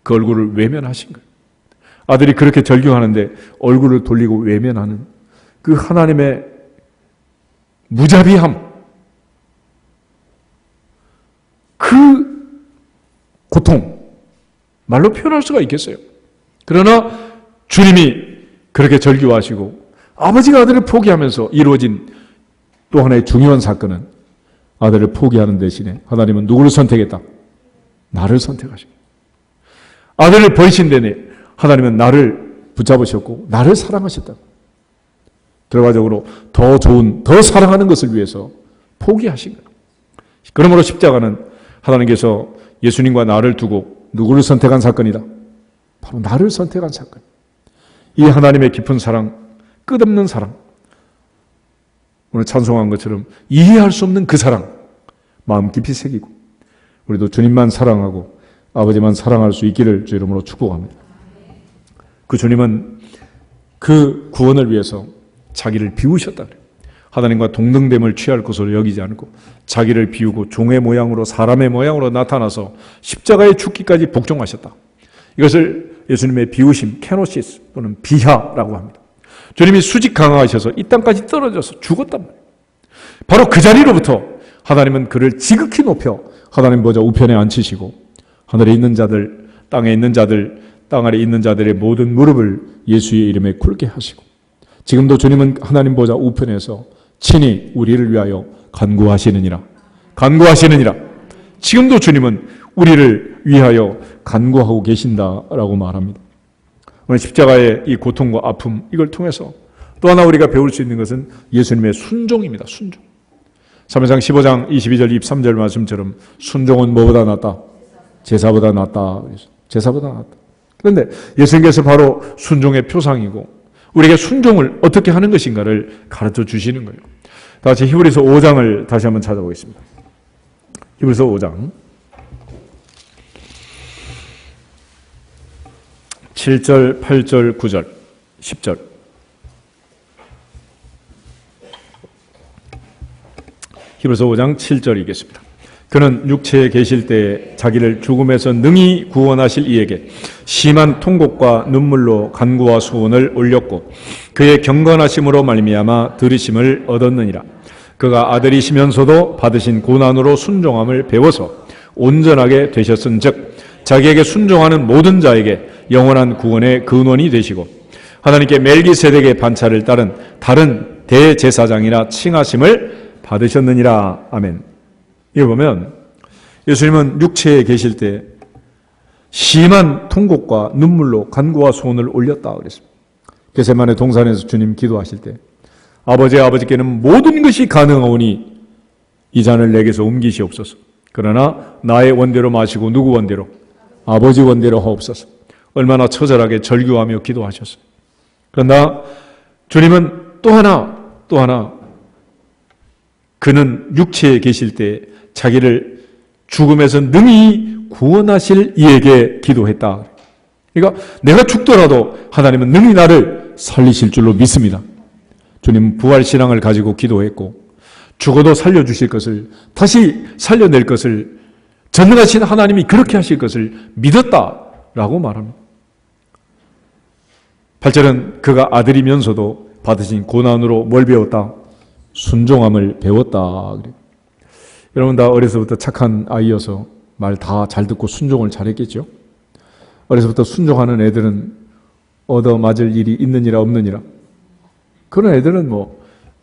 그 얼굴을 외면하신 거예요. 아들이 그렇게 절규하는데 얼굴을 돌리고 외면하는 그 하나님의 무자비함, 그 고통, 말로 표현할 수가 있겠어요. 그러나 주님이 그렇게 절규하시고 아버지가 아들을 포기하면서 이루어진 또 하나의 중요한 사건은 아들을 포기하는 대신에 하나님은 누구를 선택했다? 나를 선택하시고 아들을 버리신 데에 하나님은 나를 붙잡으셨고 나를 사랑하셨다. 결과적으로 더 좋은, 더 사랑하는 것을 위해서 포기하신 거예요. 그러므로 십자가는 하나님께서 예수님과 나를 두고 누구를 선택한 사건이다? 바로 나를 선택한 사건. 이 하나님의 깊은 사랑, 끝없는 사랑, 오늘 찬송한 것처럼 이해할 수 없는 그 사랑, 마음 깊이 새기고 우리도 주님만 사랑하고 아버지만 사랑할 수 있기를 주 이름으로 축복합니다. 그 주님은 그 구원을 위해서 자기를 비우셨다 그래요. 하나님과 동등됨을 취할 것으로 여기지 않고 자기를 비우고 종의 모양으로 사람의 모양으로 나타나서 십자가에 죽기까지 복종하셨다. 이것을 예수님의 비우심, 케노시스 또는 비하라고 합니다. 주님이 수직 강하셔서 이 땅까지 떨어져서 죽었단 말이에요. 바로 그 자리로부터 하나님은 그를 지극히 높여 하나님 보좌 우편에 앉히시고 하늘에 있는 자들, 땅에 있는 자들, 땅 아래 있는 자들의 모든 무릎을 예수의 이름에 꿇게 하시고 지금도 주님은 하나님 보좌 우편에서 친히 우리를 위하여 간구하시느니라. 간구하시느니라. 지금도 주님은 우리를 위하여 간구하고 계신다라고 말합니다. 오늘 십자가의 이 고통과 아픔, 이걸 통해서 또 하나 우리가 배울 수 있는 것은 예수님의 순종입니다. 순종. 사무엘상 15장 22절 23절 말씀처럼 순종은 뭐보다 낫다? 제사보다 낫다. 제사보다 낫다. 그런데 예수님께서 바로 순종의 표상이고 우리에게 순종을 어떻게 하는 것인가를 가르쳐 주시는 거예요. 다 같이 히브리서 5장을 다시 한번 찾아보겠습니다. 히브리서 5장 7절, 8절, 9절, 10절. 히브리서 5장 7절이겠습니다. 그는 육체에 계실 때 자기를 죽음에서 능히 구원하실 이에게 심한 통곡과 눈물로 간구와 소원을 올렸고 그의 경건하심으로 말미암아 들으심을 얻었느니라. 그가 아들이시면서도 받으신 고난으로 순종함을 배워서 온전하게 되셨은즉 자기에게 순종하는 모든 자에게 영원한 구원의 근원이 되시고 하나님께 멜기세덱의 반차를 따른 다른 대제사장이나 칭하심을 받으셨느니라. 아멘. 이거 보면 예수님은 육체에 계실 때 심한 통곡과 눈물로 간구와 소원을 올렸다 그랬습니다. 겟세마네 동산에서 주님 기도하실 때 아버지께는 모든 것이 가능하오니 이 잔을 내게서 옮기시옵소서. 그러나 나의 원대로 마시고 누구 원대로? 아버지 원대로 하옵소서. 얼마나 처절하게 절규하며 기도하셨어요. 그러나 주님은 또 하나 그는 육체에 계실 때 자기를 죽음에서 능히 구원하실 이에게 기도했다. 그러니까 내가 죽더라도 하나님은 능히 나를 살리실 줄로 믿습니다. 주님은 부활신앙을 가지고 기도했고 죽어도 살려주실 것을, 다시 살려낼 것을, 전능하신 하나님이 그렇게 하실 것을 믿었다라고 말합니다. 8절은 그가 아들이면서도 받으신 고난으로 뭘 배웠다? 순종함을 배웠다. 여러분 다 어려서부터 착한 아이여서 말 다 잘 듣고 순종을 잘했겠죠? 어려서부터 순종하는 애들은 얻어맞을 일이 있느니라 없느니라? 그런 애들은 뭐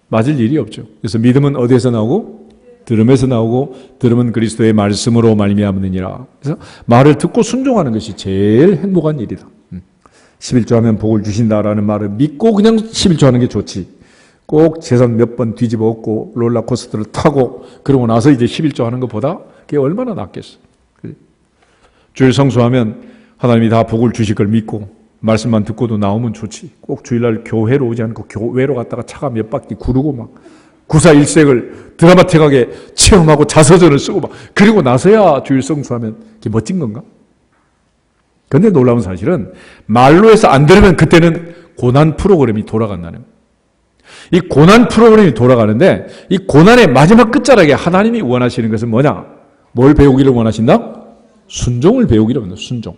맞을 일이 없죠. 그래서 믿음은 어디에서 나오고? 들음에서 나오고 들음은 그리스도의 말씀으로 말미암느니라. 그래서 말을 듣고 순종하는 것이 제일 행복한 일이다. 11조 하면 복을 주신다라는 말을 믿고 그냥 11조 하는 게 좋지. 꼭 재산 몇 번 뒤집어 엎고 롤러코스터를 타고 그러고 나서 이제 11조 하는 것보다 그게 얼마나 낫겠어. 주일 성수하면 하나님이 다 복을 주실 걸 믿고 말씀만 듣고도 나오면 좋지. 꼭 주일날 교회로 오지 않고 교회로 갔다가 차가 몇 바퀴 구르고 막 구사일색을 드라마틱하게 체험하고 자서전을 쓰고 막 그리고 나서야 주일 성수하면 그게 멋진 건가? 그런데 놀라운 사실은 말로 해서 안 들으면 그때는 고난 프로그램이 돌아간다는 거예요. 이 고난 프로그램이 돌아가는데 이 고난의 마지막 끝자락에 하나님이 원하시는 것은 뭐냐? 뭘 배우기를 원하신다? 순종을 배우기를 원한다. 순종.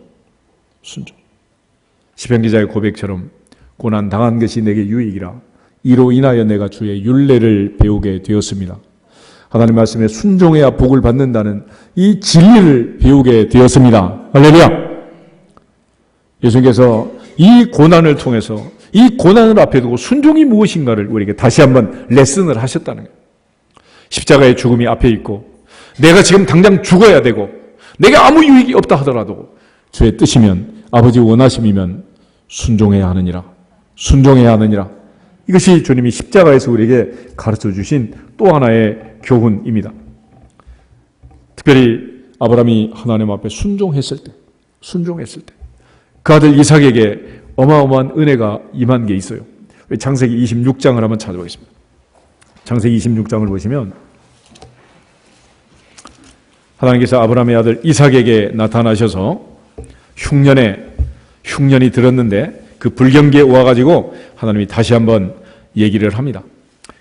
시편 기자의 고백처럼 고난 당한 것이 내게 유익이라 이로 인하여 내가 주의 율례를 배우게 되었습니다. 하나님 말씀에 순종해야 복을 받는다는 이 진리를 배우게 되었습니다. 할렐루야. 예수님께서 이 고난을 통해서 이 고난을 앞에 두고 순종이 무엇인가를 우리에게 다시 한번 레슨을 하셨다는 거예요. 십자가의 죽음이 앞에 있고 내가 지금 당장 죽어야 되고 내게 아무 유익이 없다 하더라도 주의 뜻이면 아버지 원하심이면 순종해야 하느니라. 순종해야 하느니라. 이것이 주님이 십자가에서 우리에게 가르쳐 주신 또 하나의 교훈입니다. 특별히 아브라함이 하나님 앞에 순종했을 때 그 아들 이삭에게 어마어마한 은혜가 임한 게 있어요. 창세기 26장을 한번 찾아보겠습니다. 창세기 26장을 보시면 하나님께서 아브라함의 아들 이삭에게 나타나셔서 흉년이 들었는데 그 불경기에 와가지고 하나님이 다시 한번 얘기를 합니다.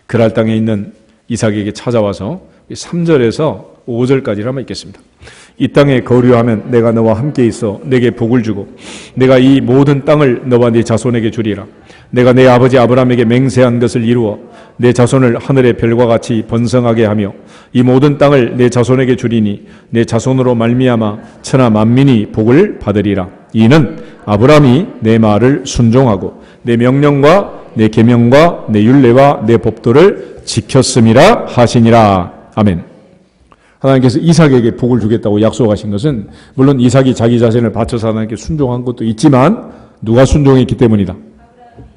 그랄 땅에 있는 이삭에게 찾아와서 3절에서 5절까지를 한번 읽겠습니다. 이 땅에 거류하면 내가 너와 함께 있어 내게 복을 주고 내가 이 모든 땅을 너와 네 자손에게 주리라. 내가 내 아버지 아브라함에게 맹세한 것을 이루어 내 자손을 하늘의 별과 같이 번성하게 하며 이 모든 땅을 내 자손에게 주리니 내 자손으로 말미암아 천하 만민이 복을 받으리라. 이는 아브라함이 내 말을 순종하고 내 명령과 내 계명과 내 율례와 내 법도를 지켰음이라 하시니라. 아멘. 하나님께서 이삭에게 복을 주겠다고 약속하신 것은 물론 이삭이 자기 자신을 바쳐서 하나님께 순종한 것도 있지만 누가 순종했기 때문이다.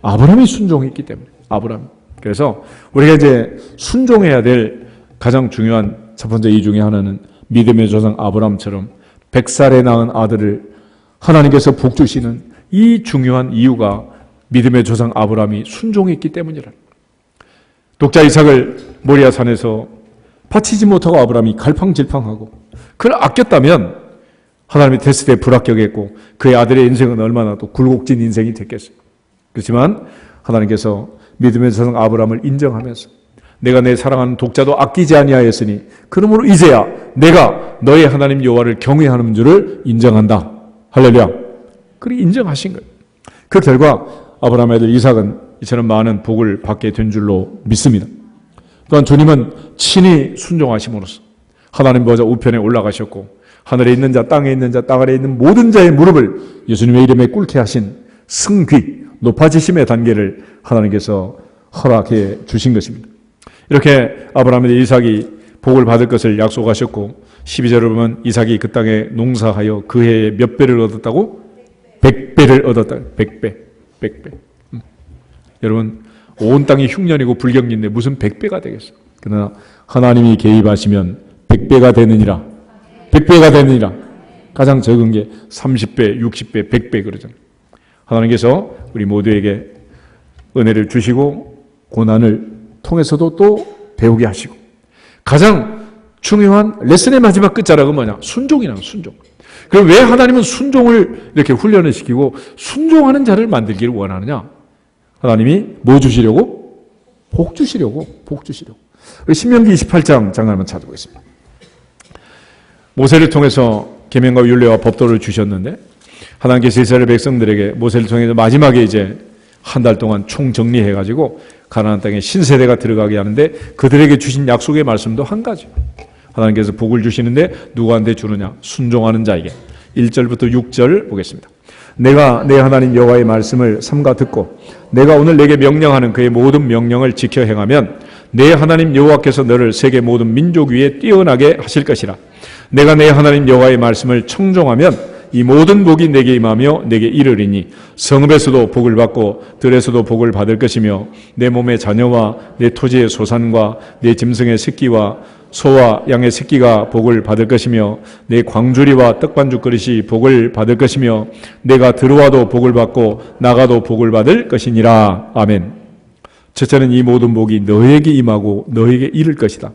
아브라함이 순종했기 때문에. 아브라함. 그래서 우리가 이제 순종해야 될 가장 중요한 첫 번째 이 중에 하나는 믿음의 조상 아브라함처럼 100살에 낳은 아들을 하나님께서 복 주시는 이 중요한 이유가 믿음의 조상 아브라함이 순종했기 때문이라. 독자 이삭을 모리아 산에서 바치지 못하고 아브라함이 갈팡질팡하고 그를 아꼈다면 하나님이 됐을 때 불합격했고 그의 아들의 인생은 얼마나 또 굴곡진 인생이 됐겠어요. 그렇지만 하나님께서 믿음의 조상 아브라함을 인정하면서 내가 내 사랑하는 독자도 아끼지 아니하였으니 그러므로 이제야 내가 너의 하나님 여호와를 경외하는 줄을 인정한다. 할렐루야. 그렇게 인정하신 거예요. 그 결과 아브라함의 아들 이삭은 이처럼 많은 복을 받게 된 줄로 믿습니다. 또한 주님은 친히 순종하심으로써 하나님 보좌 우편에 올라가셨고 하늘에 있는 자, 땅에 있는 자, 땅 아래에 있는 모든 자의 무릎을 예수님의 이름에 꿇게 하신 승귀, 높아지심의 단계를 하나님께서 허락해 주신 것입니다. 이렇게 아브라함의 이삭이 복을 받을 것을 약속하셨고 12절을 보면 이삭이 그 땅에 농사하여 그 해에 몇 배를 얻었다고? 100배를 얻었다. 100배. 여러분 온 땅이 흉년이고 불경기인데 무슨 100배가 되겠어. 그러나 하나님이 개입하시면 100배가 되느니라. 100배가 되느니라. 가장 적은 게 30배, 60배, 100배 그러잖아요. 하나님께서 우리 모두에게 은혜를 주시고 고난을 통해서도 또 배우게 하시고 가장 중요한 레슨의 마지막 끝자락은 뭐냐? 순종이라는 순종. 그럼 왜 하나님은 순종을 이렇게 훈련을 시키고 순종하는 자를 만들기를 원하느냐? 하나님이 뭐 주시려고? 복 주시려고. 우리 신명기 28장 장을 한번 찾아보겠습니다. 모세를 통해서 계명과 율례와 법도를 주셨는데 하나님께서 이스라엘 백성들에게 모세를 통해서 마지막에 이제 한 달 동안 총정리해가지고 가나안 땅에 신세대가 들어가게 하는데 그들에게 주신 약속의 말씀도 한 가지. 하나님께서 복을 주시는데 누구한테 주느냐? 순종하는 자에게. 1절부터 6절 보겠습니다. 내가 내 하나님 여호와의 말씀을 삼가 듣고 내가 오늘 내게 명령하는 그의 모든 명령을 지켜 행하면 내 하나님 여호와께서 너를 세계 모든 민족 위에 뛰어나게 하실 것이라. 내가 내 하나님 여호와의 말씀을 청종하면 이 모든 복이 내게 임하며 내게 이르리니 성읍에서도 복을 받고 들에서도 복을 받을 것이며 내 몸의 자녀와 내 토지의 소산과 내 짐승의 새끼와 소와 양의 새끼가 복을 받을 것이며 내 광주리와 떡반죽 그릇이 복을 받을 것이며 내가 들어와도 복을 받고 나가도 복을 받을 것이니라. 아멘. 첫째는 이 모든 복이 너에게 임하고 너에게 이를 것이다.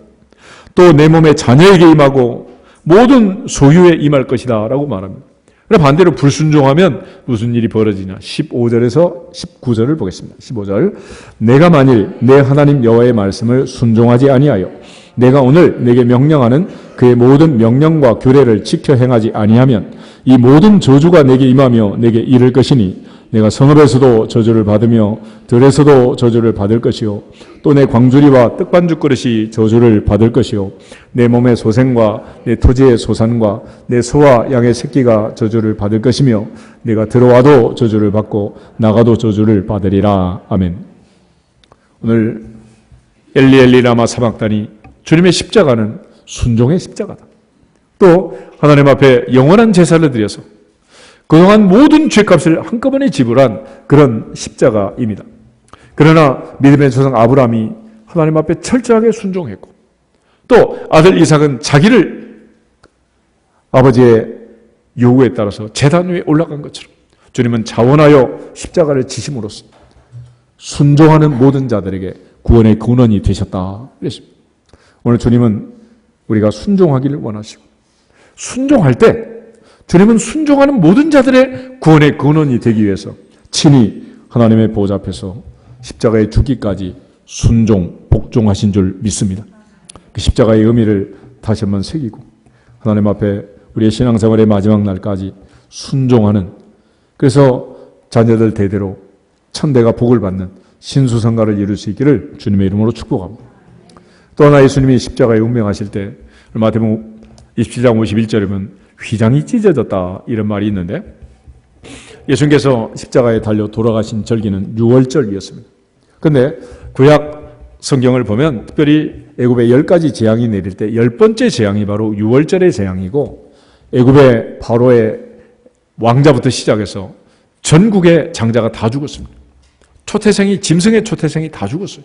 또 내 몸의 자녀에게 임하고 모든 소유에 임할 것이다 라고 말합니다. 그러나 반대로 불순종하면 무슨 일이 벌어지냐. 15절에서 19절을 보겠습니다. 15절. 내가 만일 내 하나님 여호와의 말씀을 순종하지 아니하여 내가 오늘 내게 명령하는 그의 모든 명령과 규례를 지켜 행하지 아니하면 이 모든 저주가 내게 임하며 내게 이를 것이니 내가 성읍에서도 저주를 받으며 들에서도 저주를 받을 것이요 또 내 광주리와 떡반죽 그릇이 저주를 받을 것이요 내 몸의 소생과 내 토지의 소산과 내 소와 양의 새끼가 저주를 받을 것이며 내가 들어와도 저주를 받고 나가도 저주를 받으리라. 아멘. 오늘 엘리 엘리 라마 사박다니 주님의 십자가는 순종의 십자가다. 또 하나님 앞에 영원한 제사를 드려서 그동안 모든 죄값을 한꺼번에 지불한 그런 십자가입니다. 그러나 믿음의 조상 아브라함이 하나님 앞에 철저하게 순종했고 또 아들 이삭은 자기를 아버지의 요구에 따라서 제단 위에 올라간 것처럼 주님은 자원하여 십자가를 지심으로써 순종하는 모든 자들에게 구원의 근원이 되셨다. 그랬습니다. 오늘 주님은 우리가 순종하기를 원하시고 순종할 때 주님은 순종하는 모든 자들의 구원의 근원이 되기 위해서 친히 하나님의 보좌 앞에서 십자가에 죽기까지 순종, 복종하신 줄 믿습니다. 그 십자가의 의미를 다시 한번 새기고 하나님 앞에 우리의 신앙생활의 마지막 날까지 순종하는, 그래서 자녀들 대대로 천대가 복을 받는 신수성가를 이룰 수 있기를 주님의 이름으로 축복합니다. 또 하나 예수님이 십자가에 운명하실 때 마태복음 27장 51절이면 휘장이 찢어졌다 이런 말이 있는데 예수님께서 십자가에 달려 돌아가신 절기는 6월절이었습니다. 그런데 구약 성경을 보면 특별히 애굽에 10가지 재앙이 내릴 때 10번째 재앙이 바로 6월절의 재앙이고 애굽의 바로의 왕자부터 시작해서 전국의 장자가 다 죽었습니다. 초태생이, 짐승의 초태생이 다 죽었어요.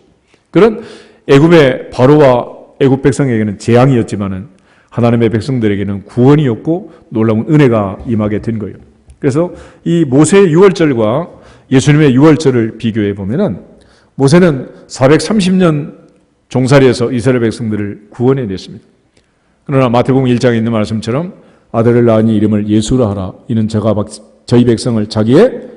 그런 애굽의 바로와 애굽 백성에게는 재앙이었지만은 하나님의 백성들에게는 구원이었고 놀라운 은혜가 임하게 된 거예요. 그래서 이 모세의 6월절과 예수님의 6월절을 비교해 보면은 모세는 430년 종살이에서 이스라엘 백성들을 구원해 냈습니다. 그러나 마태복음 1장에 있는 말씀처럼 아들을 낳으니 이름을 예수라 하라. 이는 저희 백성을 자기의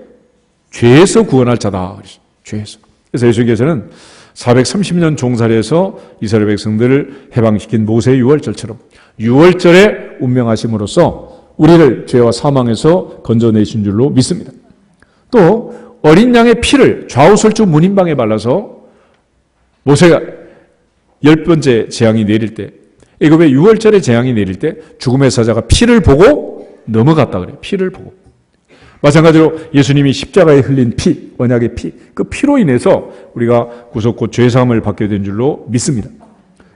죄에서 구원할 자다. 죄에서. 그래서 예수님께서는 430년 종살이에서 이스라엘 백성들을 해방시킨 모세의 6월절처럼 6월절에 운명하심으로써 우리를 죄와 사망에서 건져내신 줄로 믿습니다. 또 어린 양의 피를 좌우설주 문인방에 발라서 모세가 10번째 재앙이 내릴 때, 애굽의 6월절에 재앙이 내릴 때 죽음의 사자가 피를 보고 넘어갔다 그래요. 피를 보고. 마찬가지로 예수님이 십자가에 흘린 피, 언약의 피, 그 피로 인해서 우리가 구속 죄 사함을 받게 된 줄로 믿습니다.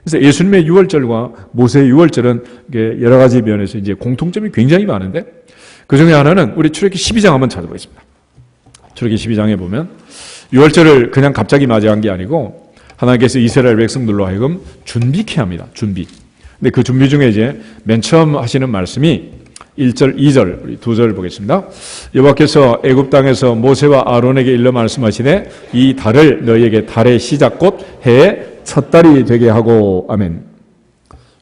그래서 예수님의 6월절과 모세의 6월절은 여러 가지 면에서 이제 공통점이 굉장히 많은데 그 중에 하나는 우리 출애굽기 12장 한번 찾아보겠습니다. 출애굽기 12장에 보면 6월절을 그냥 갑자기 맞이한 게 아니고 하나님께서 이스라엘 백성들로 하여금 준비케 합니다. 준비. 근데 그 준비 중에 이제 맨 처음 하시는 말씀이 1절, 2절, 우리 두 절 보겠습니다. 여호와께서 애굽 땅에서 모세와 아론에게 일러 말씀하시되 이 달을 너희에게 달의 시작 곧 해의 첫 달이 되게 하고 아멘.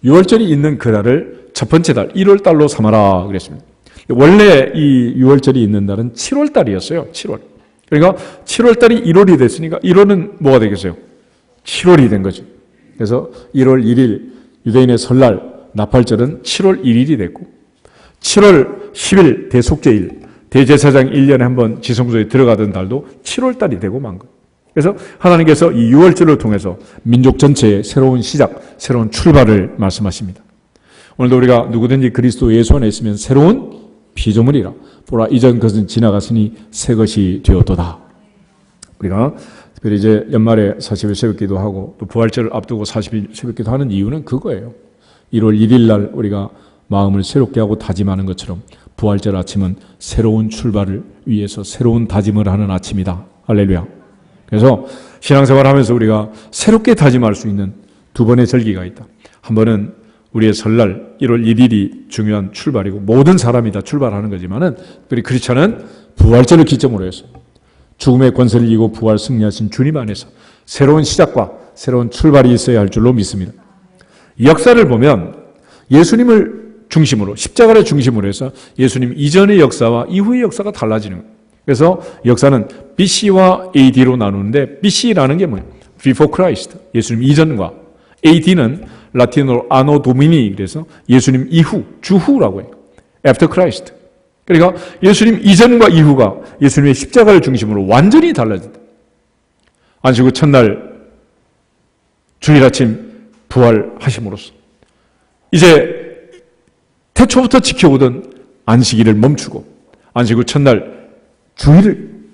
6월절이 있는 그 달을 첫 번째 달 1월 달로 삼아라 그랬습니다. 원래 이 6월절이 있는 달은 7월 달이었어요. 7월. 그러니까 7월 달이 1월이 됐으니까 1월은 뭐가 되겠어요? 7월이 된 거죠. 그래서 1월 1일 유대인의 설날 나팔절은 7월 1일이 됐고 7월 10일 대속죄일, 대제사장 1년에 한 번 지성소에 들어가던 달도 7월 달이 되고 만 거예요. 그래서 하나님께서 이 6월절을 통해서 민족 전체의 새로운 시작, 새로운 출발을 말씀하십니다. 오늘도 우리가 누구든지 그리스도 예수 안에 있으면 새로운 피조물이라. 보라 이전 것은 지나갔으니 새 것이 되었도다. 우리가 특별히 이제 연말에 40일 새벽기도 하고 또 부활절을 앞두고 40일 새벽기도 하는 이유는 그거예요. 1월 1일 날 우리가 마음을 새롭게 하고 다짐하는 것처럼 부활절 아침은 새로운 출발을 위해서 새로운 다짐을 하는 아침이다. 할렐루야. 그래서 신앙생활 하면서 우리가 새롭게 다짐할 수 있는 두 번의 절기가 있다. 한 번은 우리의 설날 1월 1일이 중요한 출발이고 모든 사람이 다 출발하는 거지만은 우리 크리스찬은 부활절을 기점으로 해서 죽음의 권세를 이기고 부활 승리하신 주님 안에서 새로운 시작과 새로운 출발이 있어야 할 줄로 믿습니다. 역사를 보면 예수님을 중심으로 십자가를 중심으로 해서 예수님 이전의 역사와 이후의 역사가 달라지는 거예요. 그래서 역사는 BC와 AD로 나누는데 BC라는 게 뭐예요? Before Christ, 예수님 이전과 AD는 라틴어로 Anno Domini, 그래서 예수님 이후, 주후라고 해요. After Christ. 그러니까 예수님 이전과 이후가 예수님의 십자가를 중심으로 완전히 달라진다. 안식구 첫날 주일 아침 부활하심으로써 이제 태초부터 지켜오던 안식일을 멈추고 안식구 첫날 주일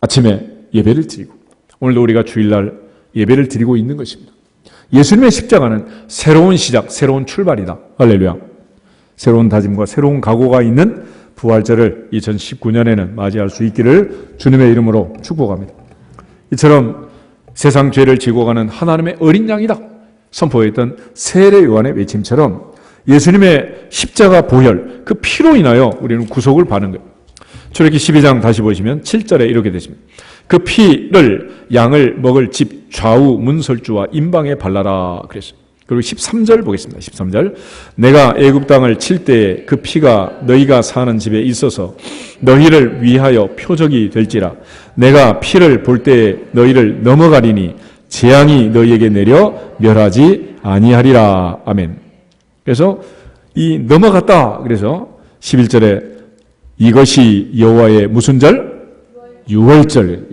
아침에 예배를 드리고 오늘도 우리가 주일날 예배를 드리고 있는 것입니다. 예수님의 십자가는 새로운 시작, 새로운 출발이다. 할렐루야. 새로운 다짐과 새로운 각오가 있는 부활절을 2019년에는 맞이할 수 있기를 주님의 이름으로 축복합니다. 이처럼 세상 죄를 지고 가는 하나님의 어린 양이다 선포했던 세례 요한의 외침처럼 예수님의 십자가 보혈, 그 피로 인하여 우리는 구속을 받는 거예요. 출애굽기 12장 다시 보시면 7절에 이렇게 되십니다. 그 피를 양을 먹을 집 좌우 문설주와 임방에 발라라 그랬어요. 그리고 13절 보겠습니다. 13절. 내가 애굽 땅을 칠 때에 그 피가 너희가 사는 집에 있어서 너희를 위하여 표적이 될지라. 내가 피를 볼 때에 너희를 넘어가리니 재앙이 너희에게 내려 멸하지 아니하리라. 아멘. 그래서 이 넘어갔다. 그래서 11절에 이것이 여호와의 무슨 절? 유월절.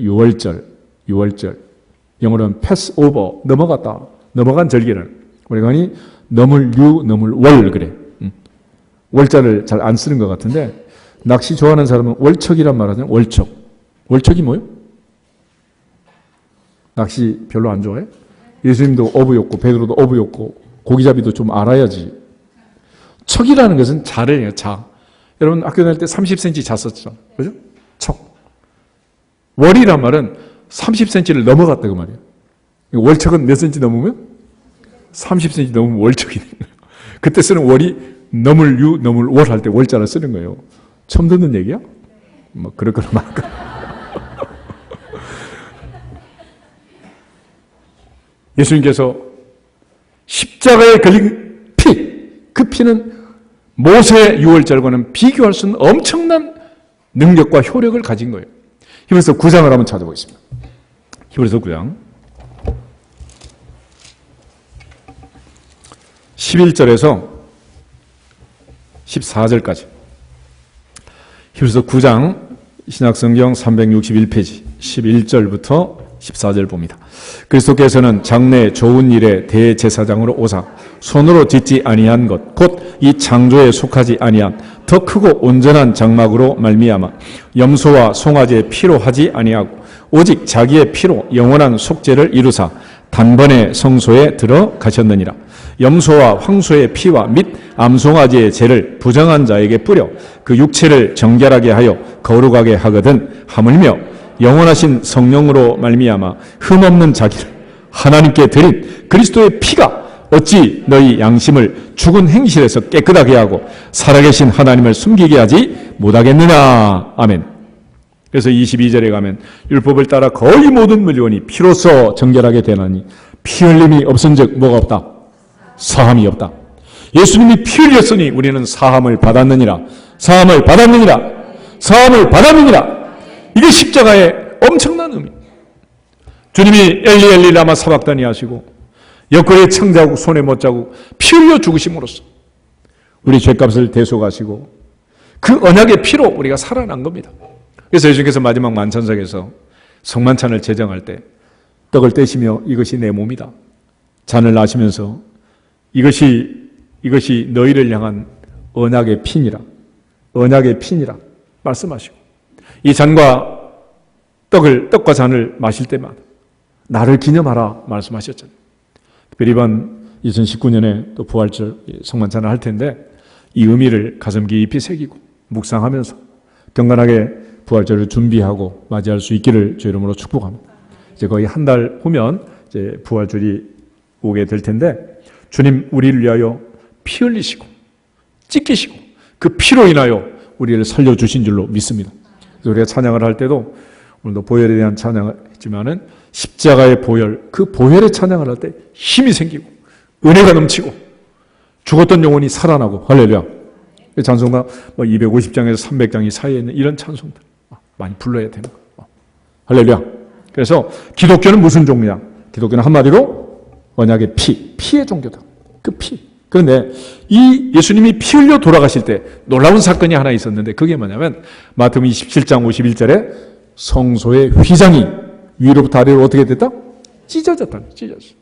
영어로는 pass over, 넘어갔다. 넘어간 절기를. 우리가 하니 넘을 유, 넘을 월 그래. 월자를 잘 안 쓰는 것 같은데 낚시 좋아하는 사람은 월척이란 말 하잖아요. 월척. 월척이 뭐예요? 낚시 별로 안 좋아해? 예수님도 어부였고 베드로도 어부였고 고기잡이도 좀 알아야지. 척이라는 것은 자를 해요. 자. 여러분 학교 다닐 때 30cm 자 썼죠. 그죠? 척. 월이란 말은 30cm를 넘어갔다 그 말이에요. 월척은 몇 cm 넘으면? 30cm 넘으면 월척이 되는 거예요. 그때 쓰는 월이 넘을 유, 넘을 월 할 때 월자를 쓰는 거예요. 처음 듣는 얘기야? 뭐 그럴 거나 말까. 예수님께서 십자가에 걸린 피, 그 피는 모세의 유월절과는 비교할 수 없는 엄청난 능력과 효력을 가진 거예요. 히브리서 9장을 한번 찾아보겠습니다. 히브리서 9장 11절에서 14절까지 히브리서 9장 신약성경 361페이지 11절부터 14절 봅니다. 그리스도께서는 장래 좋은 일에 대제사장으로 오사 손으로 짓지 아니한 것 곧 이 창조에 속하지 아니한 더 크고 온전한 장막으로 말미암아 염소와 송아지의 피로 하지 아니하고 오직 자기의 피로 영원한 속죄를 이루사 단번에 성소에 들어가셨느니라. 염소와 황소의 피와 및 암송아지의 죄를 부정한 자에게 뿌려 그 육체를 정결하게 하여 거룩하게 하거든 하물며 영원하신 성령으로 말미암아 흠없는 자기를 하나님께 드린 그리스도의 피가 어찌 너희 양심을 죽은 행실에서 깨끗하게 하고 살아계신 하나님을 숨기게 하지 못하겠느냐. 아멘. 그래서 22절에 가면 율법을 따라 거의 모든 물건이 피로써 정결하게 되나니 피 흘림이 없은즉 뭐가 없다? 사함이 없다. 예수님이 피 흘렸으니 우리는 사함을 받았느니라. 사함을 받았느니라. 사함을 받았느니라. 이게 십자가의 엄청난 의미. 주님이 엘리 엘리 라마 사박다니 하시고 옆구리에 창자국 손에 못자국 피 흘려 죽으심으로써 우리 죄값을 대속하시고 그 언약의 피로 우리가 살아난 겁니다. 그래서 예수님께서 마지막 만찬석에서 성만찬을 제정할 때 떡을 떼시며 이것이 내 몸이다. 잔을 나시면서 이것이 너희를 향한 언약의 피니라. 언약의 피니라 말씀하시고 이 잔과 떡과 잔을 마실 때마다 나를 기념하라 말씀하셨잖아요. 특별히 이번 2019년에 또 부활절 성만찬을 할 텐데 이 의미를 가슴 깊이 새기고 묵상하면서 경건하게 부활절을 준비하고 맞이할 수 있기를 주의 이름으로 축복합니다. 이제 거의 한 달 후면 이제 부활절이 오게 될 텐데 주님 우리를 위하여 피 흘리시고 찢기시고 그 피로 인하여 우리를 살려주신 줄로 믿습니다. 그래서 우리가 찬양을 할 때도 오늘도 보혈에 대한 찬양을 했지만은 십자가의 보혈, 그 보혈의 찬양을 할 때 힘이 생기고 은혜가 넘치고 죽었던 영혼이 살아나고 할렐루야. 찬송가 250장에서 300장이 사이에 있는 이런 찬송들 많이 불러야 되는 거예요. 할렐루야. 그래서 기독교는 무슨 종류냐? 기독교는 한마디로 언약의 피의 종교다. 그 피. 그런데 이 예수님이 피 흘려 돌아가실 때 놀라운 사건이 하나 있었는데 그게 뭐냐면 마태복음 27장 51절에 성소의 휘장이 위로부터 아래로 어떻게 됐다? 찢어졌다. 찢어졌어.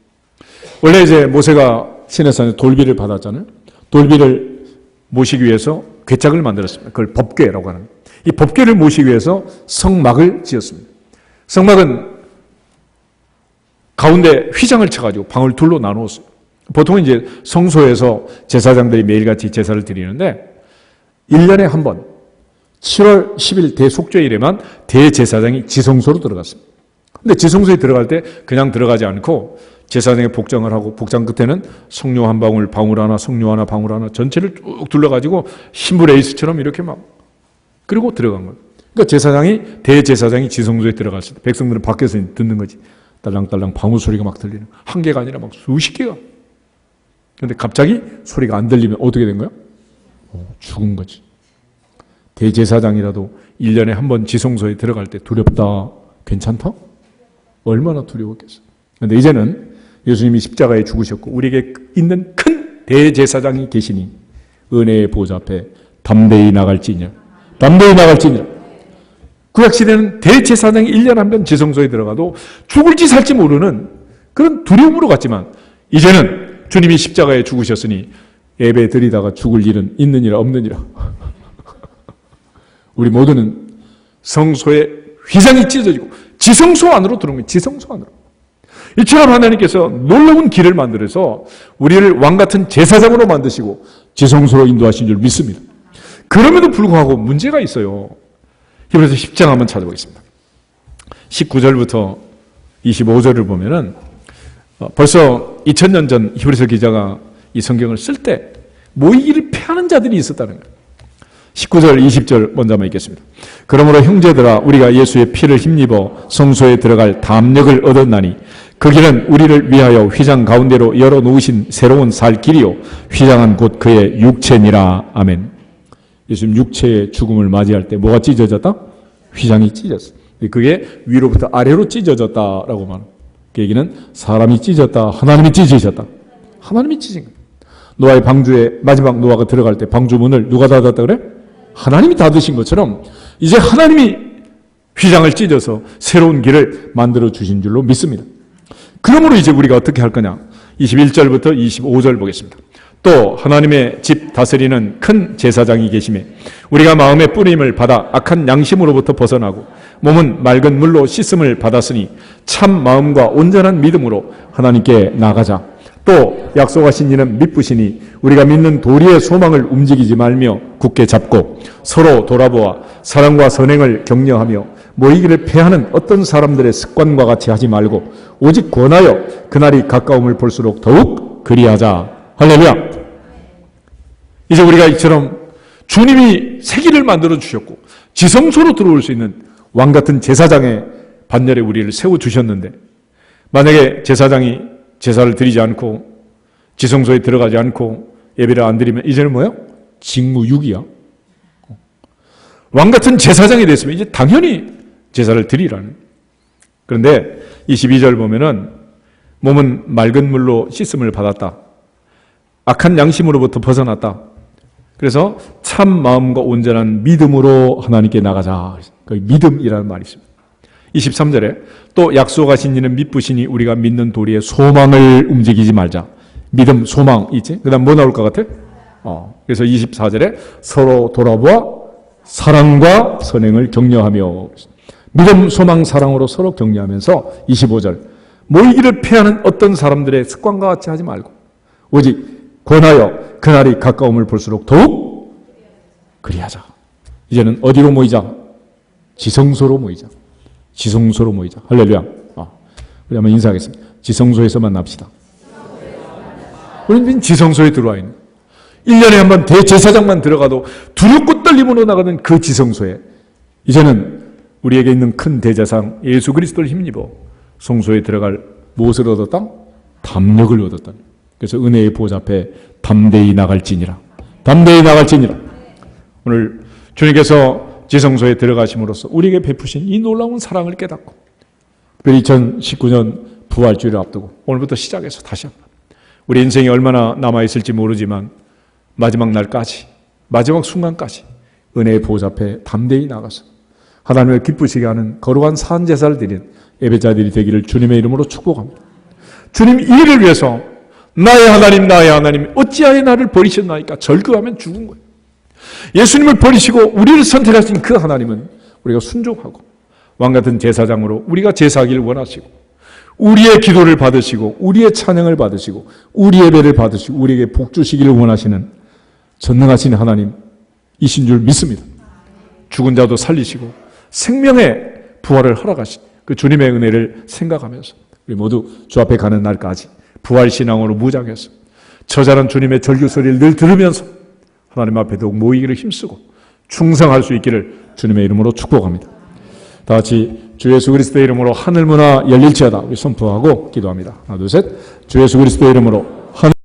원래 이제 모세가 시내산에 돌비를 받았잖아요. 돌비를 모시기 위해서 궤짝을 만들었습니다. 그걸 법궤라고 하는. 이 법궤를 모시기 위해서 성막을 지었습니다. 성막은 가운데 휘장을 쳐가지고 방을 둘로 나누었어요. 보통은 이제 성소에서 제사장들이 매일같이 제사를 드리는데 1년에 한 번 7월 10일 대속죄일에만 대제사장이 지성소로 들어갔습니다. 근데 지성소에 들어갈 때 그냥 들어가지 않고 제사장이 복장을 하고 복장 끝에는 성료 한 방울, 방울 하나, 성료 하나, 방울 하나 전체를 쭉 둘러가지고 신부 레이스처럼 이렇게 막 그리고 들어간 거예요. 그러니까 대제사장이 지성소에 들어갔을 때 백성들은 밖에서 듣는 거지. 딸랑딸랑 방울 소리가 막 들리는 거예요. 한 개가 아니라 막 수십 개가. 그런데 갑자기 소리가 안 들리면 어떻게 된 거야? 죽은 거지. 대제사장이라도 1년에 한 번 지성소에 들어갈 때 두렵다, 괜찮다? 얼마나 두려웠겠어. 그런데 이제는 예수님이 십자가에 죽으셨고 우리에게 있는 큰 대제사장이 계시니 은혜의 보좌 앞에 담대히 나갈지니라. 담대히 나갈지니라. 구약시대는 대제사장이 1년에 한 번 지성소에 들어가도 죽을지 살지 모르는 그런 두려움으로 갔지만 이제는 주님이 십자가에 죽으셨으니 예배 드리다가 죽을 일은 있느니라 없느니라. 우리 모두는 성소의 휘장이 찢어지고 지성소 안으로 들어온 거예요. 지성소 안으로. 이처럼 하나님께서 놀라운 길을 만들어서 우리를 왕같은 제사장으로 만드시고 지성소로 인도하신 줄 믿습니다. 그럼에도 불구하고 문제가 있어요. 히브리서 10장 한번 찾아보겠습니다. 19절부터 25절을 보면은 벌써 2000년 전 히브리서 기자가 이 성경을 쓸 때 모이기를 패하는 자들이 있었다는 거예요. 19절, 20절 먼저 한번 읽겠습니다. 그러므로 형제들아 우리가 예수의 피를 힘입어 성소에 들어갈 담력을 얻었나니 그 길은 우리를 위하여 휘장 가운데로 열어놓으신 새로운 살 길이요 휘장은 곧 그의 육체니라. 아멘. 예수님 육체의 죽음을 맞이할 때 뭐가 찢어졌다? 휘장이 찢어졌어. 그게 위로부터 아래로 찢어졌다라고 말합니다. 그 얘기는 사람이 찢었다, 하나님이 찢으셨다. 하나님이 찢은 거예요. 노아의 방주에 마지막 노아가 들어갈 때 방주 문을 누가 닫았다 그래? 하나님이 닫으신 것처럼 이제 하나님이 휘장을 찢어서 새로운 길을 만들어 주신 줄로 믿습니다. 그러므로 이제 우리가 어떻게 할 거냐? 21절부터 25절 보겠습니다. 또 하나님의 집 다스리는 큰 제사장이 계시매 우리가 마음의 뿌림을 받아 악한 양심으로부터 벗어나고 몸은 맑은 물로 씻음을 받았으니 참 마음과 온전한 믿음으로 하나님께 나가자. 또 약속하신 이는 믿으시니 우리가 믿는 도리의 소망을 움직이지 말며 굳게 잡고 서로 돌아보아 사랑과 선행을 격려하며 모이기를 패하는 어떤 사람들의 습관과 같이 하지 말고 오직 권하여 그날이 가까움을 볼수록 더욱 그리하자. 할렐루야. 이제 우리가 이처럼 주님이 새 길을 만들어 주셨고 지성소로 들어올 수 있는 왕같은 제사장의 반열에 우리를 세워주셨는데 만약에 제사장이 제사를 드리지 않고 지성소에 들어가지 않고 예배를 안 드리면 이제는 뭐예요? 직무유기야. 왕같은 제사장이 됐으면 이제 당연히 제사를 드리라는. 그런데 22절 보면은 몸은 맑은 물로 씻음을 받았다. 악한 양심으로부터 벗어났다. 그래서 참 마음과 온전한 믿음으로 하나님께 나가자. 그 믿음이라는 말이 있습니다. 23절에 또 약속하신 이는 믿으시니 우리가 믿는 도리의 소망을 움직이지 말자. 믿음, 소망 있지? 그 다음 뭐 나올 것 같아? 그래서 24절에 서로 돌아보아 사랑과 선행을 격려하며 믿음, 소망, 사랑으로 서로 격려하면서 25절 모이기를 패하는 어떤 사람들의 습관과 같이 하지 말고 오직 권하여 그날이 가까움을 볼수록 더욱 그리하자. 이제는 어디로 모이자? 지성소로 모이자. 지성소로 모이자. 할렐루야. 우리 한번 인사하겠습니다. 지성소에서 만납시다. 우리는 지성소에 들어와 있는 1년에 한 번 대제사장만 들어가도 두렵고 떨림으로 나가는 그 지성소에 이제는 우리에게 있는 큰 대제사장 예수 그리스도를 힘입어 성소에 들어갈 무엇을 얻었다? 담력을 얻었다. 그래서 은혜의 보좌 앞에 담대히 나갈지니라. 담대히 나갈지니라. 오늘 주님께서 지성소에 들어가심으로써 우리에게 베푸신 이 놀라운 사랑을 깨닫고 특별히 2019년 부활주의를 앞두고 오늘부터 시작해서 다시 한번 우리 인생이 얼마나 남아있을지 모르지만 마지막 날까지 마지막 순간까지 은혜의 보좌 앞에 담대히 나가서 하나님을 기쁘시게 하는 거룩한 산제사를 드린 예배자들이 되기를 주님의 이름으로 축복합니다. 주님 이 일을 위해서 나의 하나님 어찌하여 나를 버리셨나이까 절규하면 죽은 거예요. 예수님을 버리시고 우리를 선택하신 그 하나님은 우리가 순종하고 왕같은 제사장으로 우리가 제사하기를 원하시고 우리의 기도를 받으시고 우리의 찬양을 받으시고 우리의 예배를 받으시고 우리에게 복 주시기를 원하시는 전능하신 하나님이신 줄 믿습니다. 죽은 자도 살리시고 생명의 부활을 허락하신 그 주님의 은혜를 생각하면서 우리 모두 주 앞에 가는 날까지 부활신앙으로 무장해서 처절한 주님의 절규 소리를 늘 들으면서 하나님 앞에 더욱 모이기를 힘쓰고 충성할 수 있기를 주님의 이름으로 축복합니다. 다 같이 주 예수 그리스도의 이름으로 하늘문화 열릴지어다 우리 선포하고 기도합니다. 하나 둘 셋. 주 예수 그리스도의 이름으로